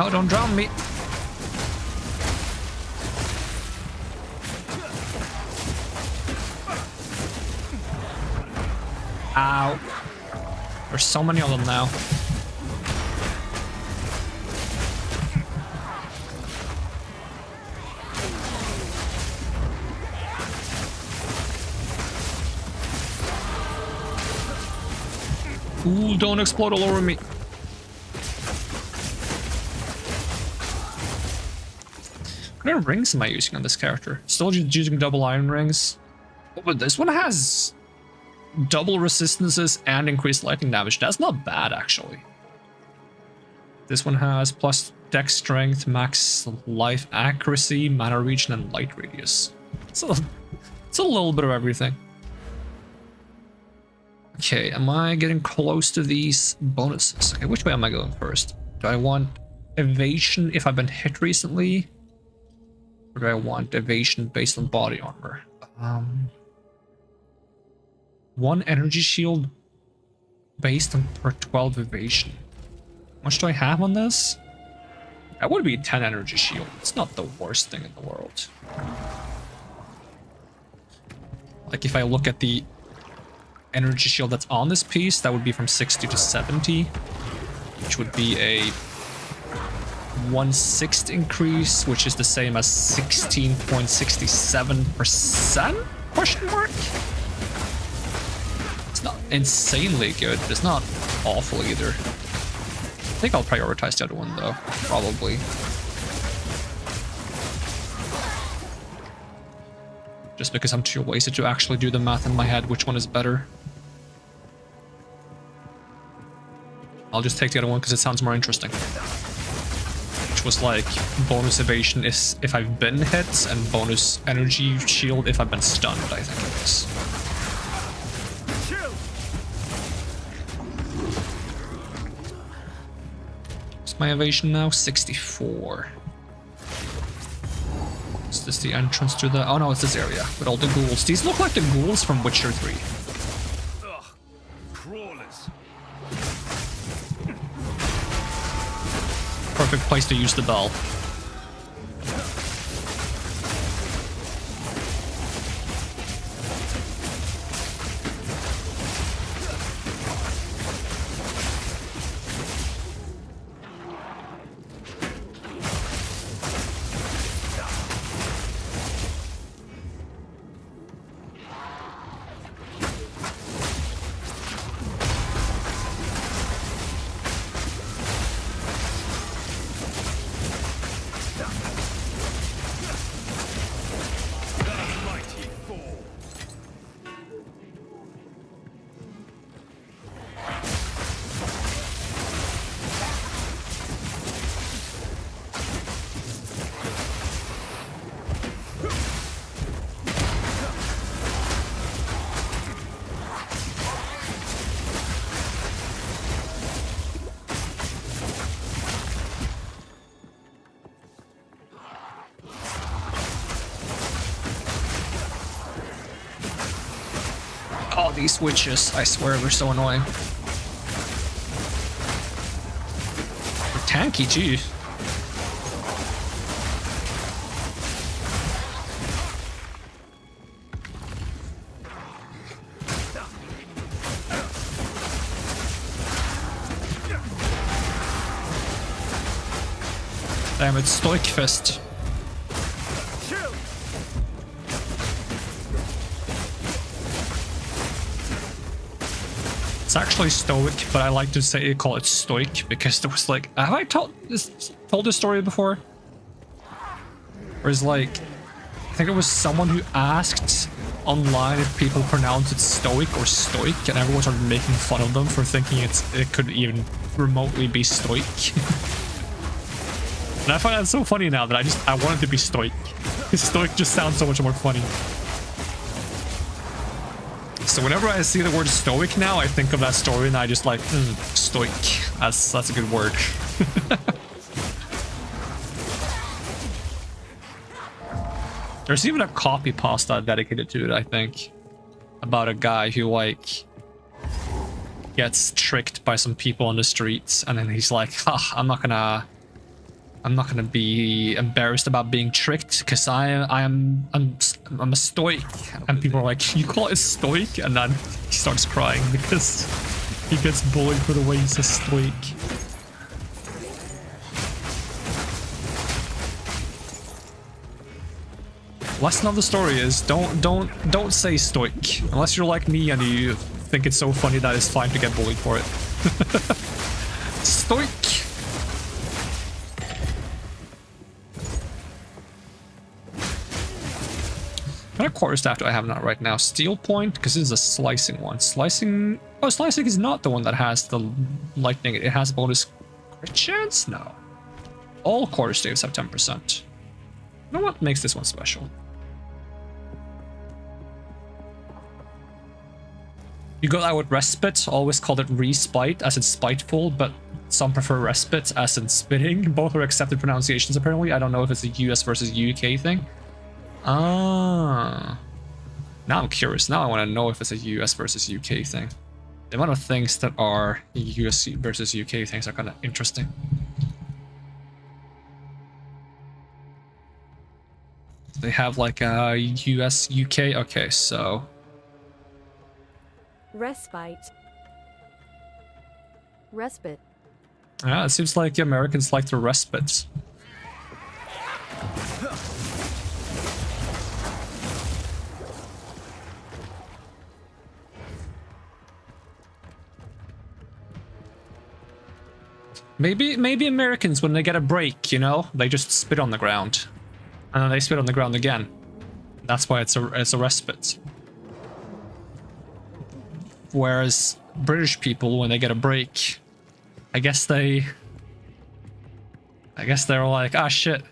Oh, don't drown me. Ow. There's so many of them now. Ooh, don't explode all over me. What kind of rings am I using on this character? Still using double iron rings. Oh, but this one has double resistances and increased lightning damage. That's not bad, actually. This one has plus dex strength, max life accuracy, mana region, and light radius. So it's a little bit of everything. Okay, am I getting close to these bonuses? Okay, which way am I going first? Do I want evasion if I've been hit recently? Or do I want evasion based on body armor? One energy shield based on per 12 evasion. How much do I have on this? That would be 10 energy shield. It's not the worst thing in the world. Like if I look at the energy shield that's on this piece, that would be from 60 to 70, which would be a 1/6 increase, which is the same as 16.67%? Question mark? It's not insanely good, but it's not awful either. I think I'll prioritize the other one though, probably. Just because I'm too lazy to actually do the math in my head, which one is better. I'll just take the other one because it sounds more interesting. Which was like bonus evasion is if I've been hit and bonus energy shield if I've been stunned, I think it is. What's my evasion now? 64. Is this the entrance to the... Oh no, it's this area with all the ghouls. These look like the ghouls from Witcher 3. Ugh, crawlers. Perfect place to use the bell. Oh, these witches, I swear they're so annoying. They're tanky too. Damn it, Stoic Fist. It's actually Stoic, but I like to call it Stoic because there was like, have I told this story before? Or is like, I think it was someone who asked online if people pronounce it Stoic or Stoic, and everyone started making fun of them for thinking it could even remotely be Stoic. And I find that so funny now that I want it to be Stoic. Because Stoic just sounds so much more funny. So whenever I see the word Stoic now, I think of that story and I just like, Stoic. That's a good word. There's even a copy pasta dedicated to it, I think. About a guy who like gets tricked by some people on the streets and then he's like, I'm not gonna I'm not gonna be embarrassed about being tricked, because I'm a stoic, and people are like, you call it stoic, and then he starts crying because he gets bullied for the way he's a stoic. Lesson of the story is don't say stoic unless you're like me and you think it's so funny that it's fine to get bullied for it. Stoic. What kind of quarterstaff do I have not right now? Steel point, because this is a slicing one. Slicing. Oh, slicing is not the one that has the lightning. It has bonus crit chance. No. All quarterstaves have 10%. You know what makes this one special? You go out with respite, always call it respite as in spiteful, but some prefer respite as in spitting. Both are accepted pronunciations apparently. I don't know if it's a US versus UK thing. Ah. Now I'm curious. Now I want to know if it's a US versus UK thing. The amount of things that are US versus UK things are kind of interesting. They have like a US UK. Okay, so respite. Respite. Yeah, it seems like the Americans like the respite. Maybe Americans, when they get a break, you know, they just spit on the ground, and then they spit on the ground again. That's why it's a respite. Whereas British people, when they get a break, I guess they're like, ah shit.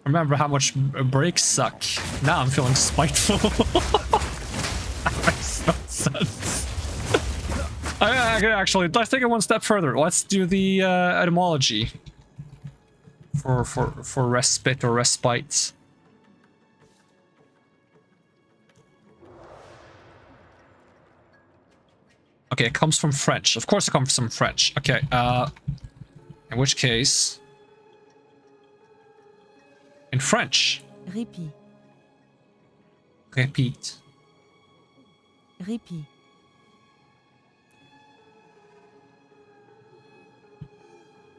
Remember how much breaks suck. Now I'm feeling spiteful. That makes no sense. Actually, let's take it one step further. Let's do the etymology for respite or respite. Okay, it comes from French. Of course it comes from French. Okay, in which case... In French. Repeat. Repeat. Repeat.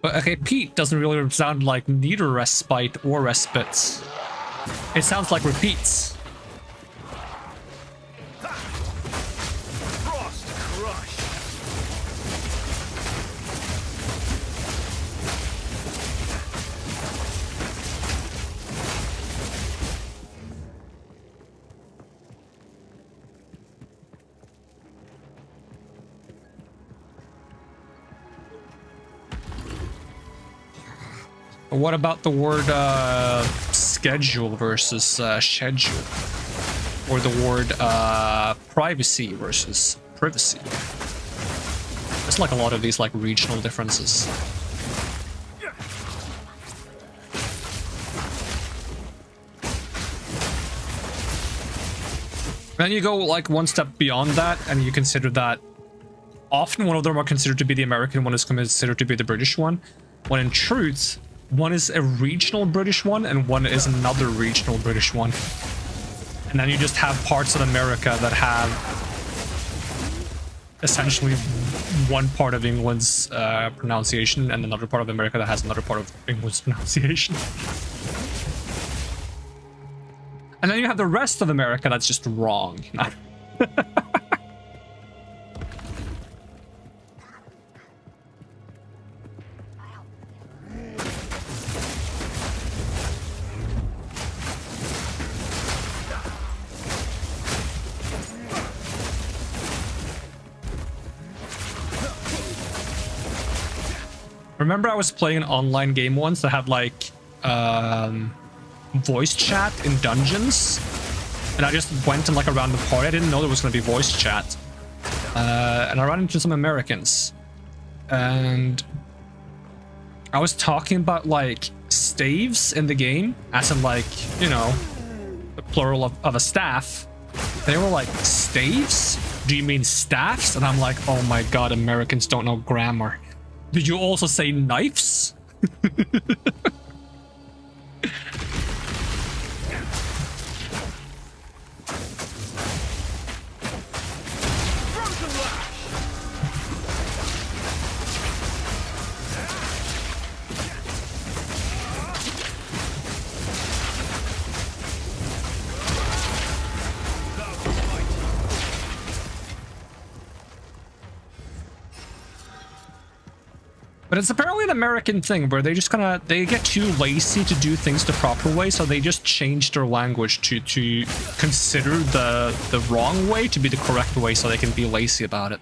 But a repeat doesn't really sound like neither respite or respite. It sounds like repeats. What about the word schedule versus schedule? Or the word privacy versus privacy? There's like a lot of these like regional differences. Then you go like one step beyond that and you consider that often one of them are considered to be the American, one is considered to be the British one, when in truth one is a regional British one and one is another regional British one. And then you just have parts of America that have essentially one part of England's pronunciation and another part of America that has another part of England's pronunciation. And then you have the rest of America that's just wrong. Remember I was playing an online game once that had like voice chat in dungeons, and I just went in like around the party. I didn't know there was going to be voice chat, and I ran into some Americans, and I was talking about like staves in the game, as in like, you know, the plural of a staff. They were like, staves? Do you mean staffs? And I'm like, oh my god, Americans don't know grammar. Did you also say knives? But it's apparently an American thing where they just they get too lazy to do things the proper way, so they just change their language to consider the wrong way to be the correct way, so they can be lazy about it.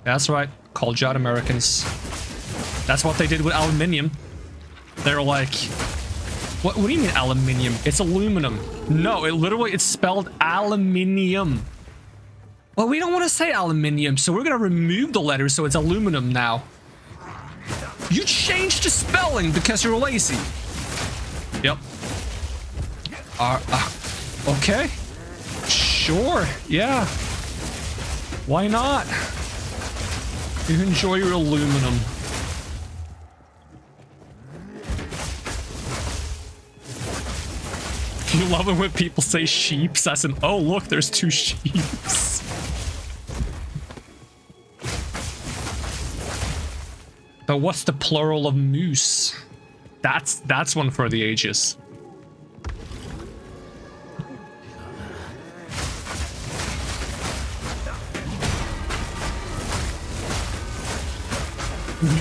That's right, called you out, Americans. That's what they did with aluminium. They're like, what do you mean aluminium? It's aluminum. No, it's spelled aluminium. Well, we don't want to say aluminium, so we're gonna remove the letters so it's aluminum now. You changed the spelling because you're lazy. Yep. Okay. Sure. Yeah. Why not? You enjoy your aluminum. You love it when people say sheeps as in, oh look, there's 2 sheeps. But what's the plural of moose? That's one for the ages.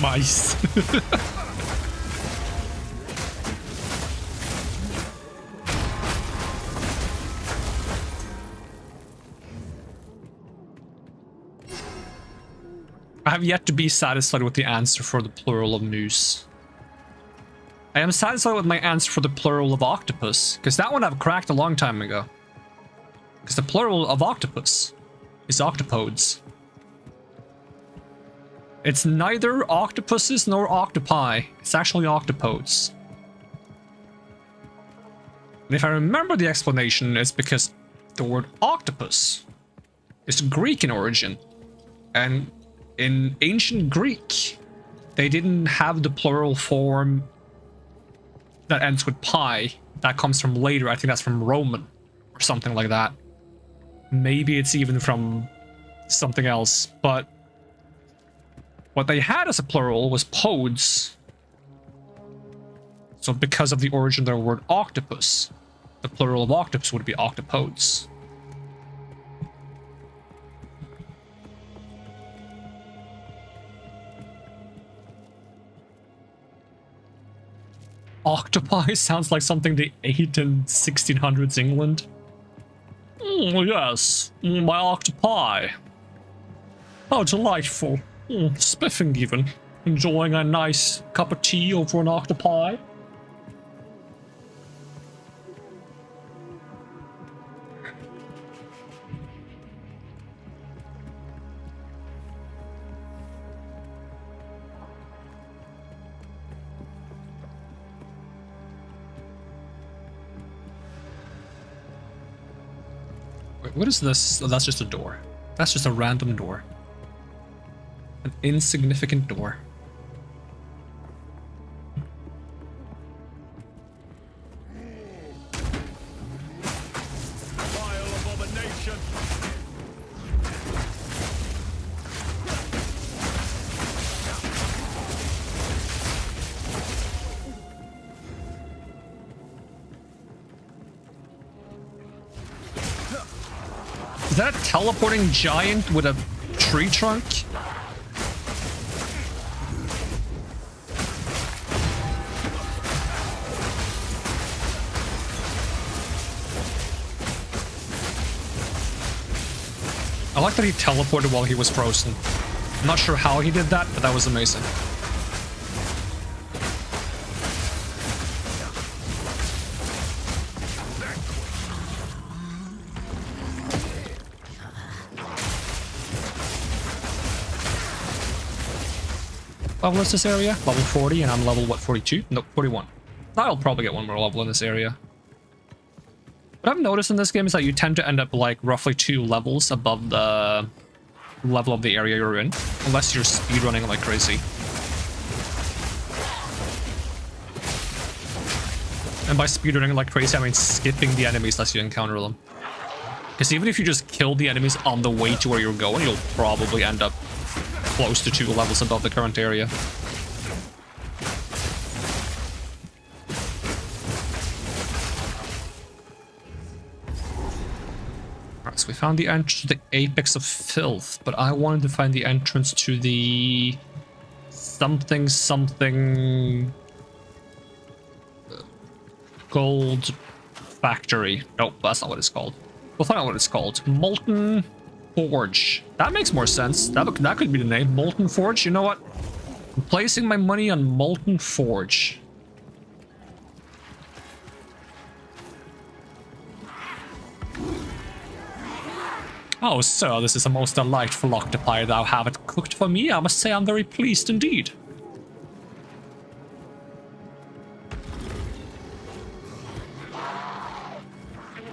Mice. I have yet to be satisfied with the answer for the plural of moose. I am satisfied with my answer for the plural of octopus, because that one I've cracked a long time ago. Because the plural of octopus is octopodes. It's neither octopuses nor octopi. It's actually octopodes. And if I remember the explanation, it's because the word octopus is Greek in origin. And in ancient Greek, they didn't have the plural form that ends with pi. That comes from later. I think that's from Roman or something like that. Maybe it's even from something else. But what they had as a plural was podes. So because of the origin of their word octopus, the plural of octopus would be octopodes. Octopi sounds like something they ate in 1600s England. Yes, my octopi. How delightful. Spiffing even. Enjoying a nice cup of tea over an octopi. What is this? Oh, that's just a door. That's just a random door. An insignificant door. Vile abomination. Is that a teleporting giant with a tree trunk? I like that he teleported while he was frozen. I'm not sure how he did that, but that was amazing. Level is this area? Level 40, and I'm level, what, 42? No, 41. I'll probably get one more level in this area. What I've noticed in this game is that you tend to end up like roughly 2 levels above the level of the area you're in, unless you're speedrunning like crazy. And by speedrunning like crazy, I mean skipping the enemies as you encounter them. Because even if you just kill the enemies on the way to where you're going, you'll probably end up close to 2 levels above the current area. Alright, so we found the entrance to the Apex of Filth, but I wanted to find the entrance to the something gold factory. Nope, that's not what it's called. We'll find out what it's called. Molten Forge. That makes more sense. That could be the name. Molten Forge. You know what? I'm placing my money on Molten Forge. Oh, sir, this is a most delightful octopi thou hast cooked for me. I must say I'm very pleased indeed.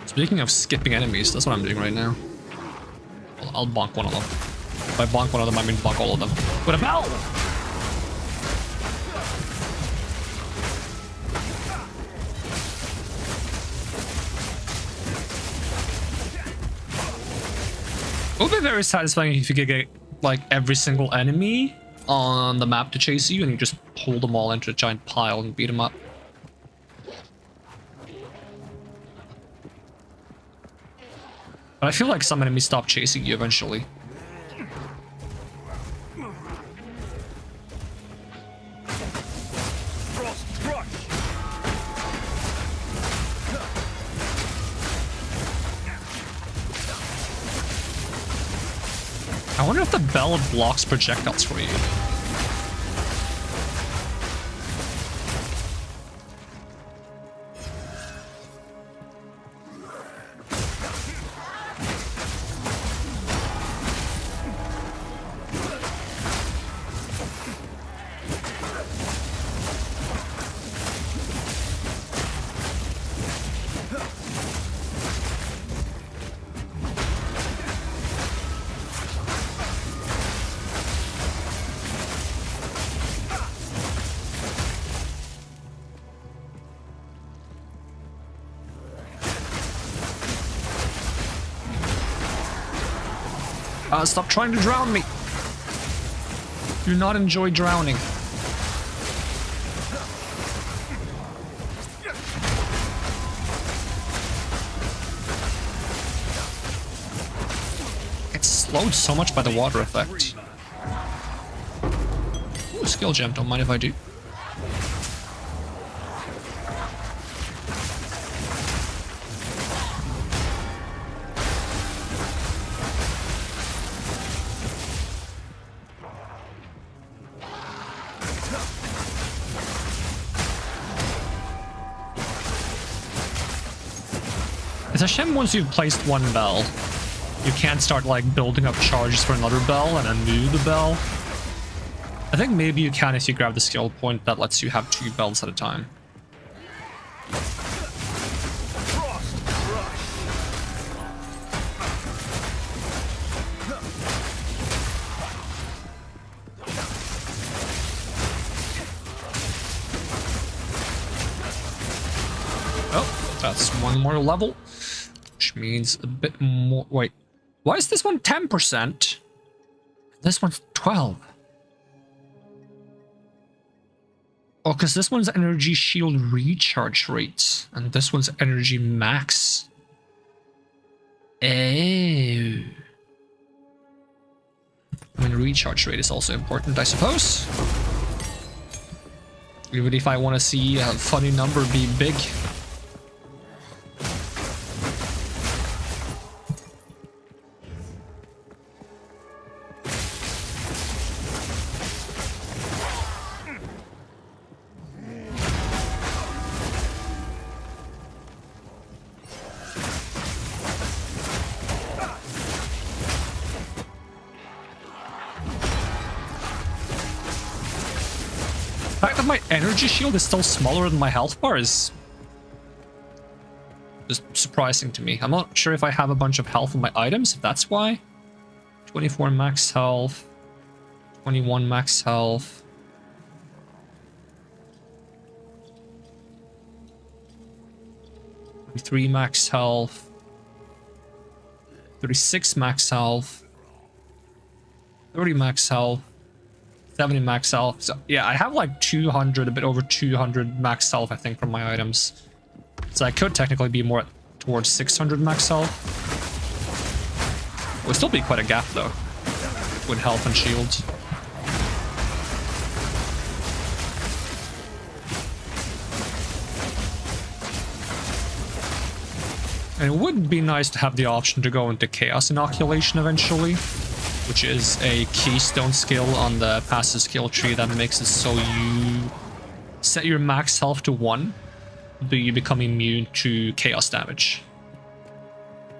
Speaking of skipping enemies, that's what I'm doing right now. I'll bonk one of them. If I bonk one of them, I mean bonk all of them. With a bell! It would be very satisfying if you could get, like, every single enemy on the map to chase you, and you just pull them all into a giant pile and beat them up. But I feel like some enemies stop chasing you eventually. I wonder if the bell blocks projectiles for you. Stop trying to drown me. Do not enjoy drowning. It's slowed so much by the water effect. Ooh, skill gem, don't mind if I do. It's a shame once you've placed one bell, you can't start like building up charges for another bell and then move the bell. I think maybe you can if you grab the skill point that lets you have 2 bells at a time. Oh, that's one more level. Which means a bit more. Wait, why is this one 10%? This one's 12. Oh, because this one's energy shield recharge rates, and this one's energy max. Oh. I mean, recharge rate is also important, I suppose. Even if I want to see a funny number be big. The fact that my energy shield is still smaller than my health bar is just surprising to me. I'm not sure if I have a bunch of health in my items, if that's why. 24 max health, 21 max health. 3 max health, 36 max health, 30 max health, 70 max health. So yeah, I have like 200, a bit over 200 max health, I think, from my items. So I could technically be more towards 600 max health. It would still be quite a gap though, with health and shields. And it would be nice to have the option to go into Chaos Inoculation eventually, which is a keystone skill on the passive skill tree that makes it so you set your max health to 1, but you become immune to chaos damage.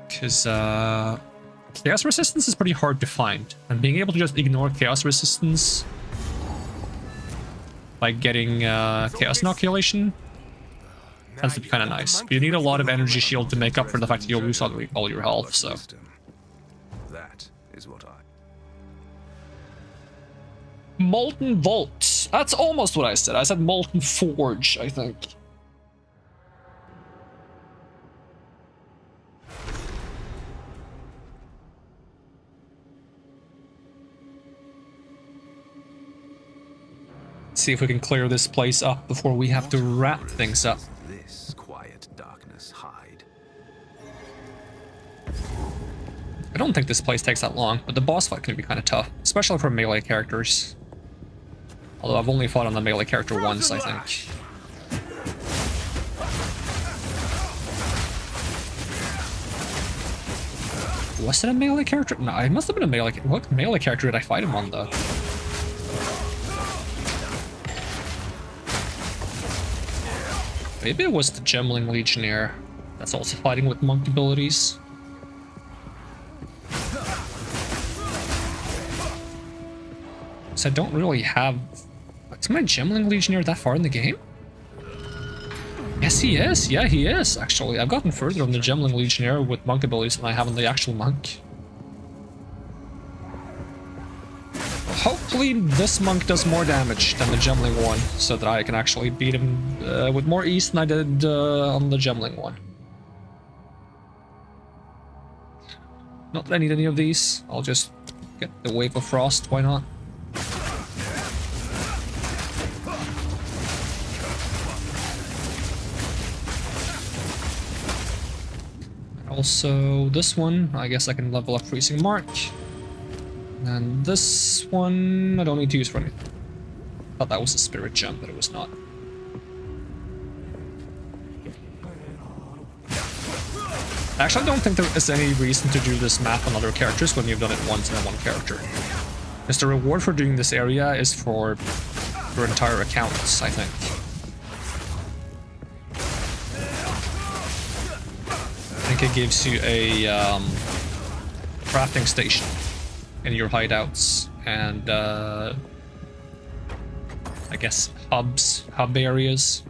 Because chaos resistance is pretty hard to find, and being able to just ignore chaos resistance by getting Chaos Inoculation tends to be kind of nice. But you need a lot of energy shield to make up for the fact that you'll lose all your health, so... That is what I... Molten Vault. That's almost what I said. I said Molten Forge, I think. See if we can clear this place up before we have to wrap things up. This quiet darkness hide. I don't think this place takes that long, but the boss fight can be kind of tough, especially for melee characters. Although I've only fought on the melee character once, I think. Was it a melee character? No, it must have been a melee. What melee character did I fight him on, though? Maybe it was the Gemling Legionnaire that's also fighting with monk abilities. So I don't really have... Is my Gemling Legionnaire that far in the game? Yes, he is. Yeah, he is, actually. I've gotten further on the Gemling Legionnaire with monk abilities than I have on the actual monk. Hopefully this monk does more damage than the Gemling one, so that I can actually beat him with more ease than I did on the Gemling one. Not that I need any of these. I'll just get the Wave of Frost, why not? Also, this one, I guess I can level up Freezing Mark. And this one, I don't need to use for anything. Thought that was a spirit gem, but it was not. I actually don't think there is any reason to do this map on other characters when you've done it once on one character. Because the reward for doing this area is for your entire accounts, I think. I think it gives you a crafting station in your hideouts and I guess hub areas.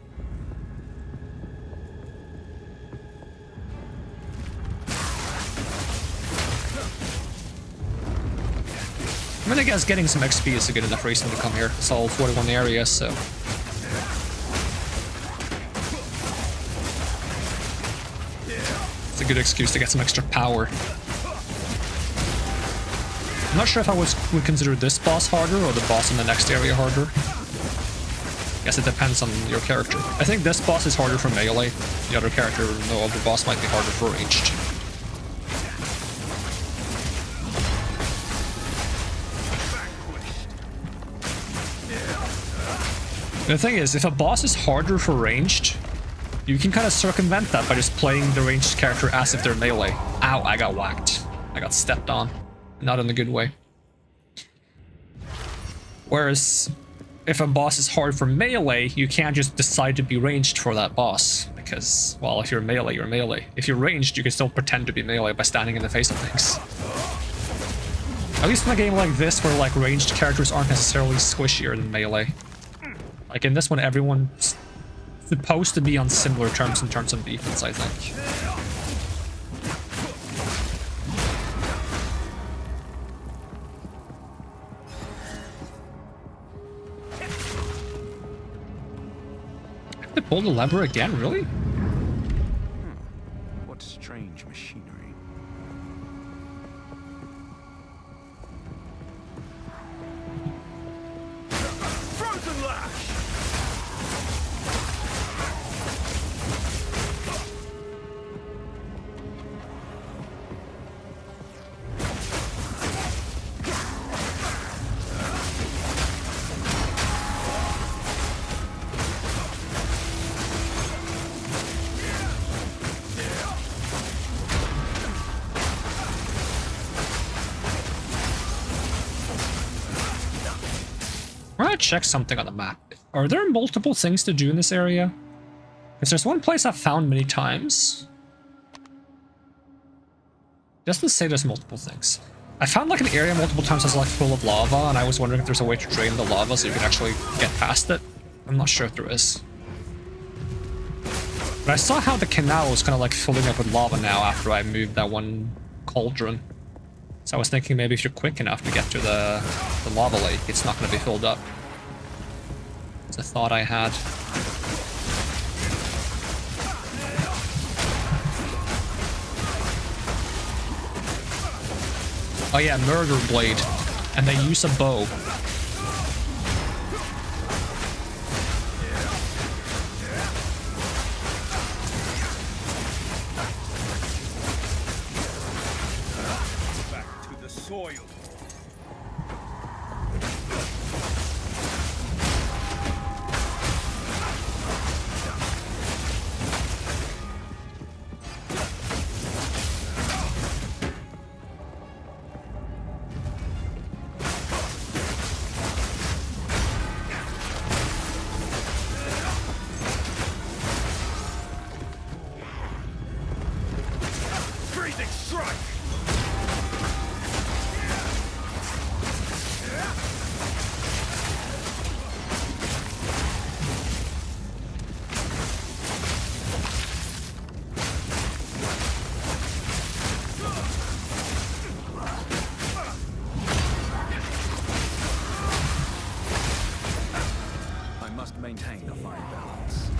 I mean, I guess getting some XP is a good enough reason to come here. It's all 41 areas, so... It's a good excuse to get some extra power. I'm not sure if I would consider this boss harder or the boss in the next area harder. Guess it depends on your character. I think this boss is harder for melee. The other character, the other boss might be harder for ranged. The thing is, if a boss is harder for ranged, you can kind of circumvent that by just playing the ranged character as if they're melee. Ow, I got whacked. I got stepped on. Not in a good way. Whereas, if a boss is hard for melee, you can't just decide to be ranged for that boss. Because, well, if you're melee, you're melee. If you're ranged, you can still pretend to be melee by standing in the face of things. At least in a game like this, where like ranged characters aren't necessarily squishier than melee. Like in this one, everyone's supposed to be on similar terms in terms of defense, I think. I have to pull the lever again, really? I want to check something on the map. Are there multiple things to do in this area? Because there's one place I've found many times. Doesn't say there's multiple things. I found like an area multiple times that's like full of lava, and I was wondering if there's a way to drain the lava so you can actually get past it. I'm not sure if there is. But I saw how the canal was kind of like filling up with lava now after I moved that one cauldron. So I was thinking maybe if you're quick enough to get to the lava lake, it's not going to be filled up. It's a thought I had. Oh yeah, murder blade. And they use a bow. Back to the soil. Freezing strike. I must maintain a fine balance.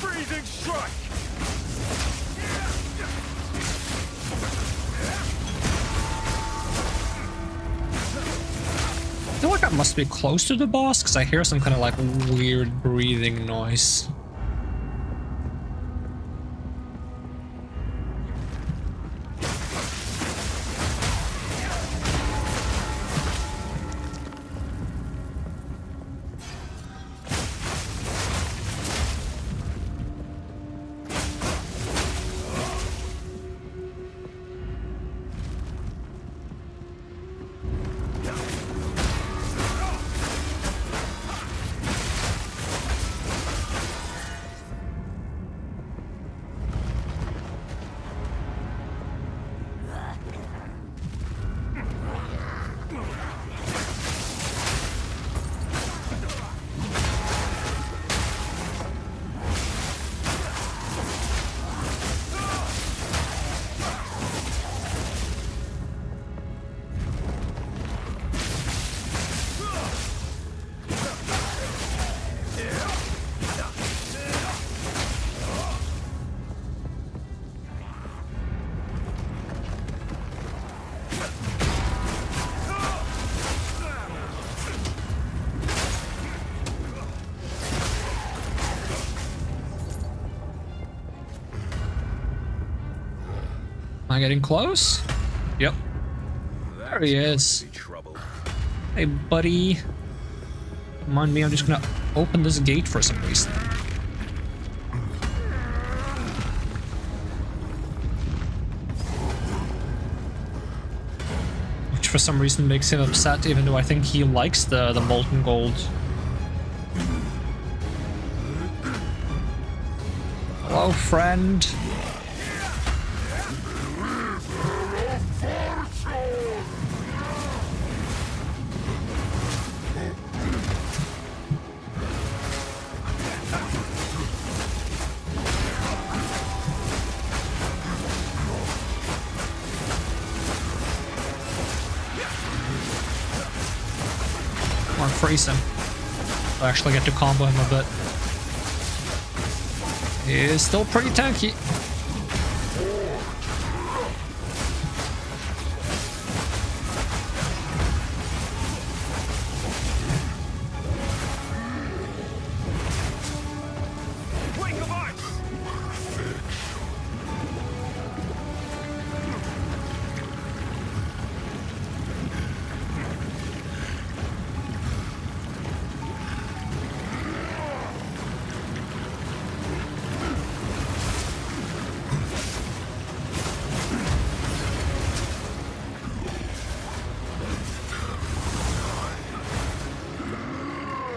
Freezing strike. I feel like I must be close to the boss because I hear some kind of like weird breathing noise. Am I getting close? Yep. There he is. Trouble. Hey, buddy. Come on, me. I'm just gonna open this gate for some reason. Which for some reason makes him upset, even though I think he likes the molten gold. Hello, friend. freeze him. I actually get to combo him a bit. He is still pretty tanky.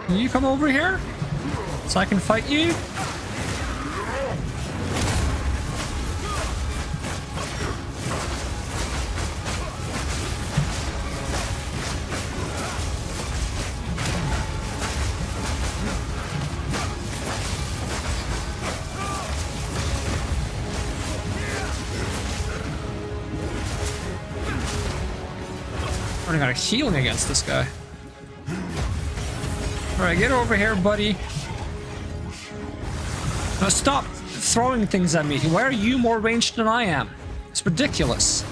Can you come over here so I can fight you? I got a healing against this guy. Alright, get over here, buddy. Now stop throwing things at me. Why are you more ranged than I am? It's ridiculous.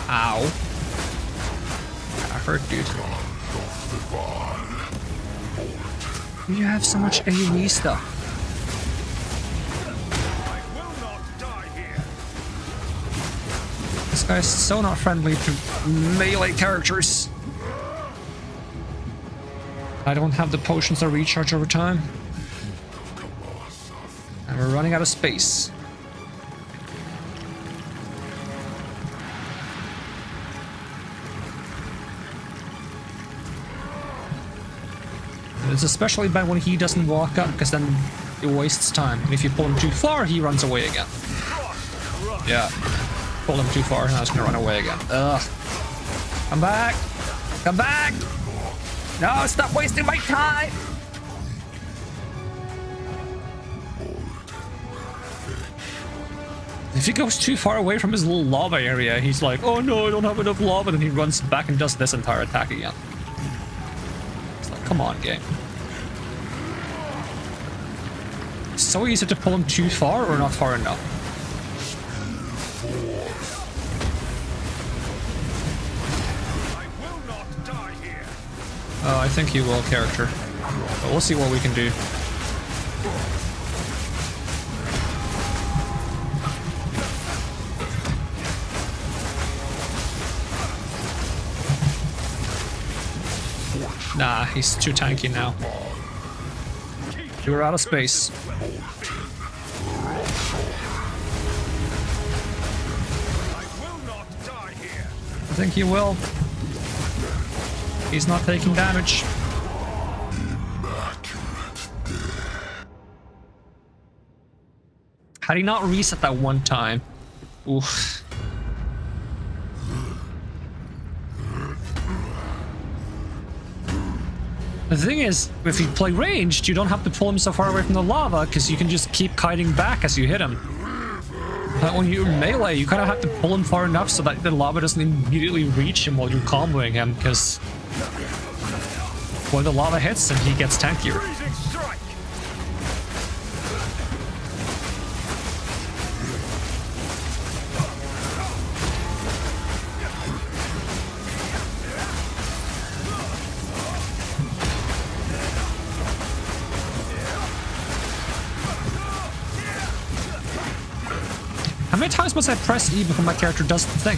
Ow. That hurt, dude. You have so much AoE stuff. This guy's so not friendly to melee characters. I don't have the potions to recharge over time. And we're running out of space. It's especially bad when he doesn't walk up, because then it wastes time. And if you pull him too far, he runs away again. Yeah. Pulled him too far, now it's gonna run away again. Ugh. Come back! Come back! No, stop wasting my time! If he goes too far away from his little lava area, he's like, oh no, I don't have enough lava, and he runs back and does this entire attack again. It's like, come on, game. It's so easy to pull him too far or not far enough. Oh, I think he will, character. But we'll see what we can do. Nah, he's too tanky now. We're out of space. I think he will. He's not taking damage. Had he not reset that one time? Oof. The thing is, if you play ranged, you don't have to pull him so far away from the lava, because you can just keep kiting back as you hit him. But when you're melee, you kind of have to pull him far enough so that the lava doesn't immediately reach him while you're comboing him, because when the lava hits him, he gets tankier. How many times must I press E before my character does the thing?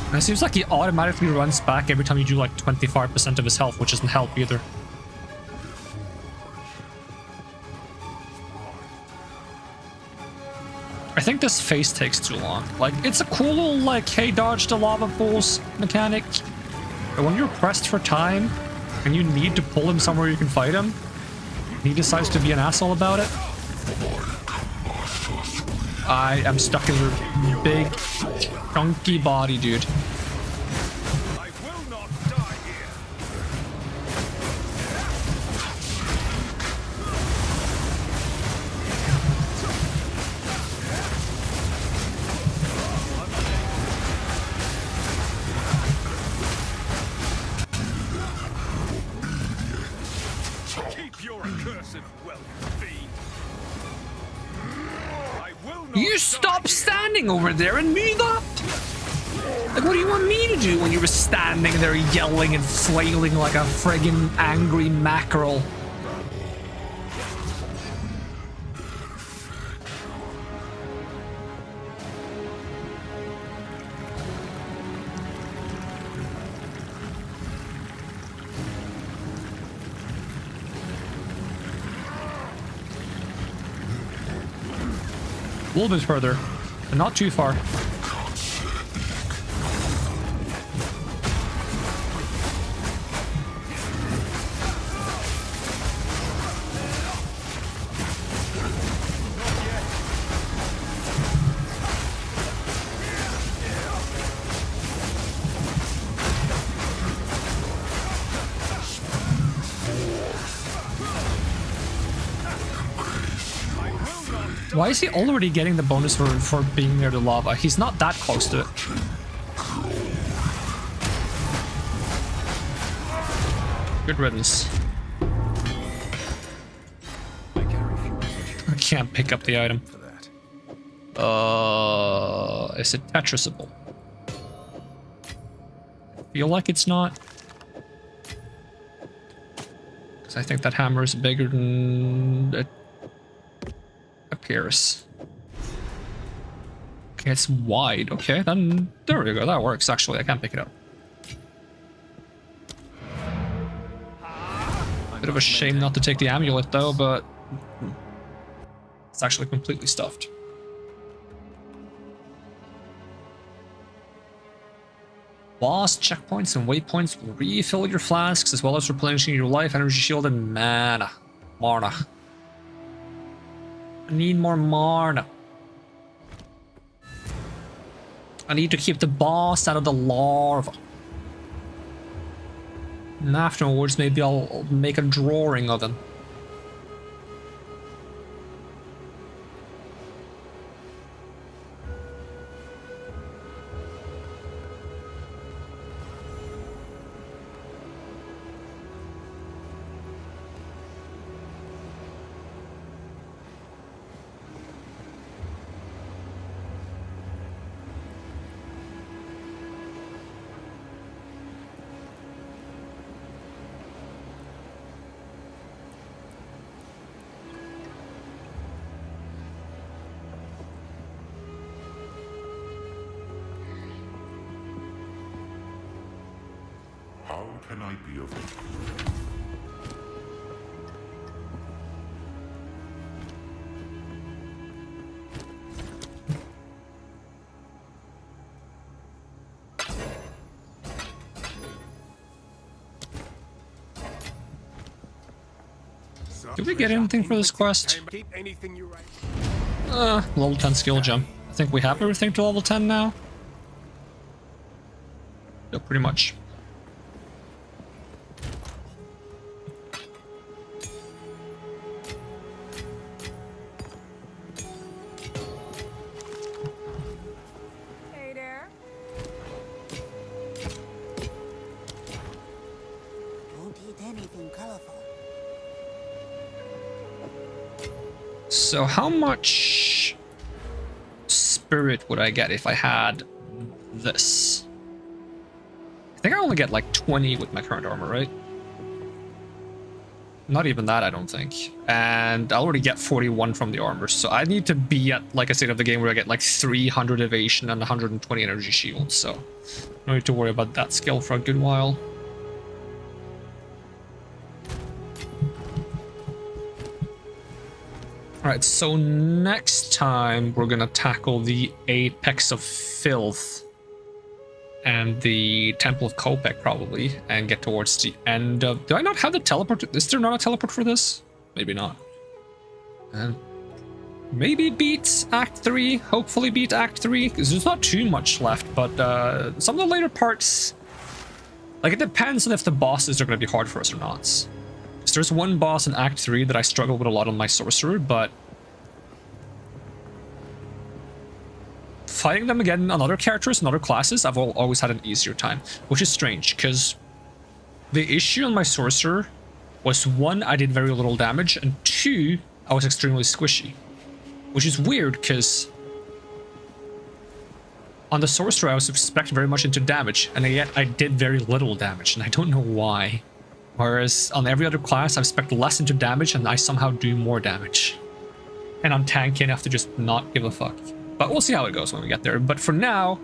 And it seems like he automatically runs back every time you do like 25% of his health, which doesn't help either. I think this phase takes too long. Like, it's a cool little, like, hey, dodge the lava pools mechanic. But when you're pressed for time, and you need to pull him somewhere you can fight him, he decides to be an asshole about it. I am stuck in your big, chunky body, dude. I will not die here. You're accursed welcome fiend. I will not You stop standing over there and move up! Like, what do you want me to do when you were standing there yelling and flailing like a friggin' angry mackerel? A little bit further, but not too far. Why is he already getting the bonus for being near the lava? He's not that close to it. Good riddance. I can't pick up the item. Is it Tetrisable? I feel like it's not. Because I think that hammer is bigger than it appears. Okay, it's wide. Okay, then there we go. That works actually. I can't pick it up. Bit of a shame not to take the amulet though, but it's actually completely stuffed. Boss checkpoints and waypoints will refill your flasks as well as replenishing your life, energy shield, and mana. Mana. I need more mana. I need to keep the boss out of the larva. And afterwards, maybe I'll make a drawing of him. How can I be of help? Did we get anything for this quest? Level 10 skill gem. I think we have everything to level 10 now. Yeah, pretty much. Hey there. Don't eat anything colorful. So how much spirit would I get if I had this? I think I only get like 20 with my current armor, right? Not even that, I don't think. And I already get 41 from the armor, so I need to be at like a state of the game where I get like 300 evasion and 120 energy shield, so no need to worry about that skill for a good while. Alright, so next time we're gonna tackle the Apex of Filth and the Temple of Kopek probably, and get towards the end of... Do I not have the teleport? Is there not a teleport for this? Maybe not. And maybe beat Act 3, hopefully beat Act 3, because there's not too much left, but some of the later parts... Like, it depends on if the bosses are going to be hard for us or not. So there's one boss in Act 3 that I struggle with a lot on my sorcerer, but fighting them again on other characters and other classes, I've always had an easier time, which is strange, because the issue on my sorcerer was one, I did very little damage, and two, I was extremely squishy. Which is weird, because on the sorcerer I was expected very much into damage, and yet I did very little damage, and I don't know why. Whereas on every other class I expect less into damage, and I somehow do more damage. And on tank you have to just not give a fuck. But we'll see how it goes when we get there. But for now,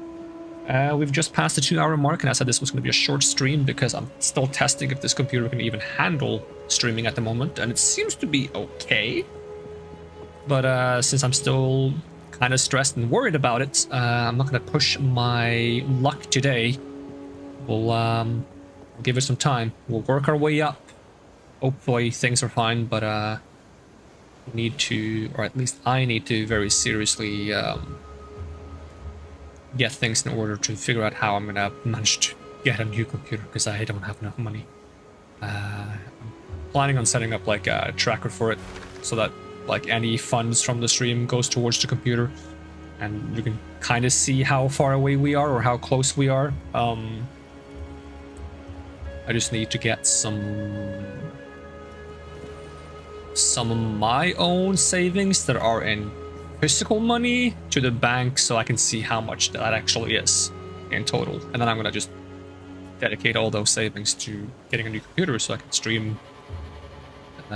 we've just passed the 2-hour mark, and I said this was going to be a short stream because I'm still testing if this computer can even handle streaming at the moment, and it seems to be okay. But since I'm still kind of stressed and worried about it, I'm not going to push my luck today. We'll give it some time. We'll work our way up. Hopefully things are fine, but we need to, or at least I need to very seriously get things in order to figure out how I'm going to manage to get a new computer, because I don't have enough money. I'm planning on setting up like a tracker for it, so that like any funds from the stream goes towards the computer, and you can kind of see how far away we are or how close we are. I just need to get some of my own savings that are in physical money to the bank, so I can see how much that actually is in total, and then I'm gonna just dedicate all those savings to getting a new computer so I can stream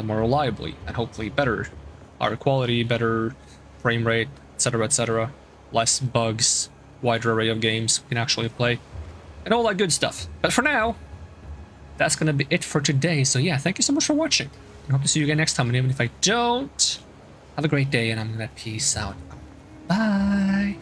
more reliably and hopefully better, higher quality, better frame rate, etc., less bugs, wider array of games we can actually play, and all that good stuff. But for now, that's gonna be it for today. So yeah, thank you so much for watching. I hope to see you again next time, and even if I don't, have a great day, and I'm gonna peace out. Bye.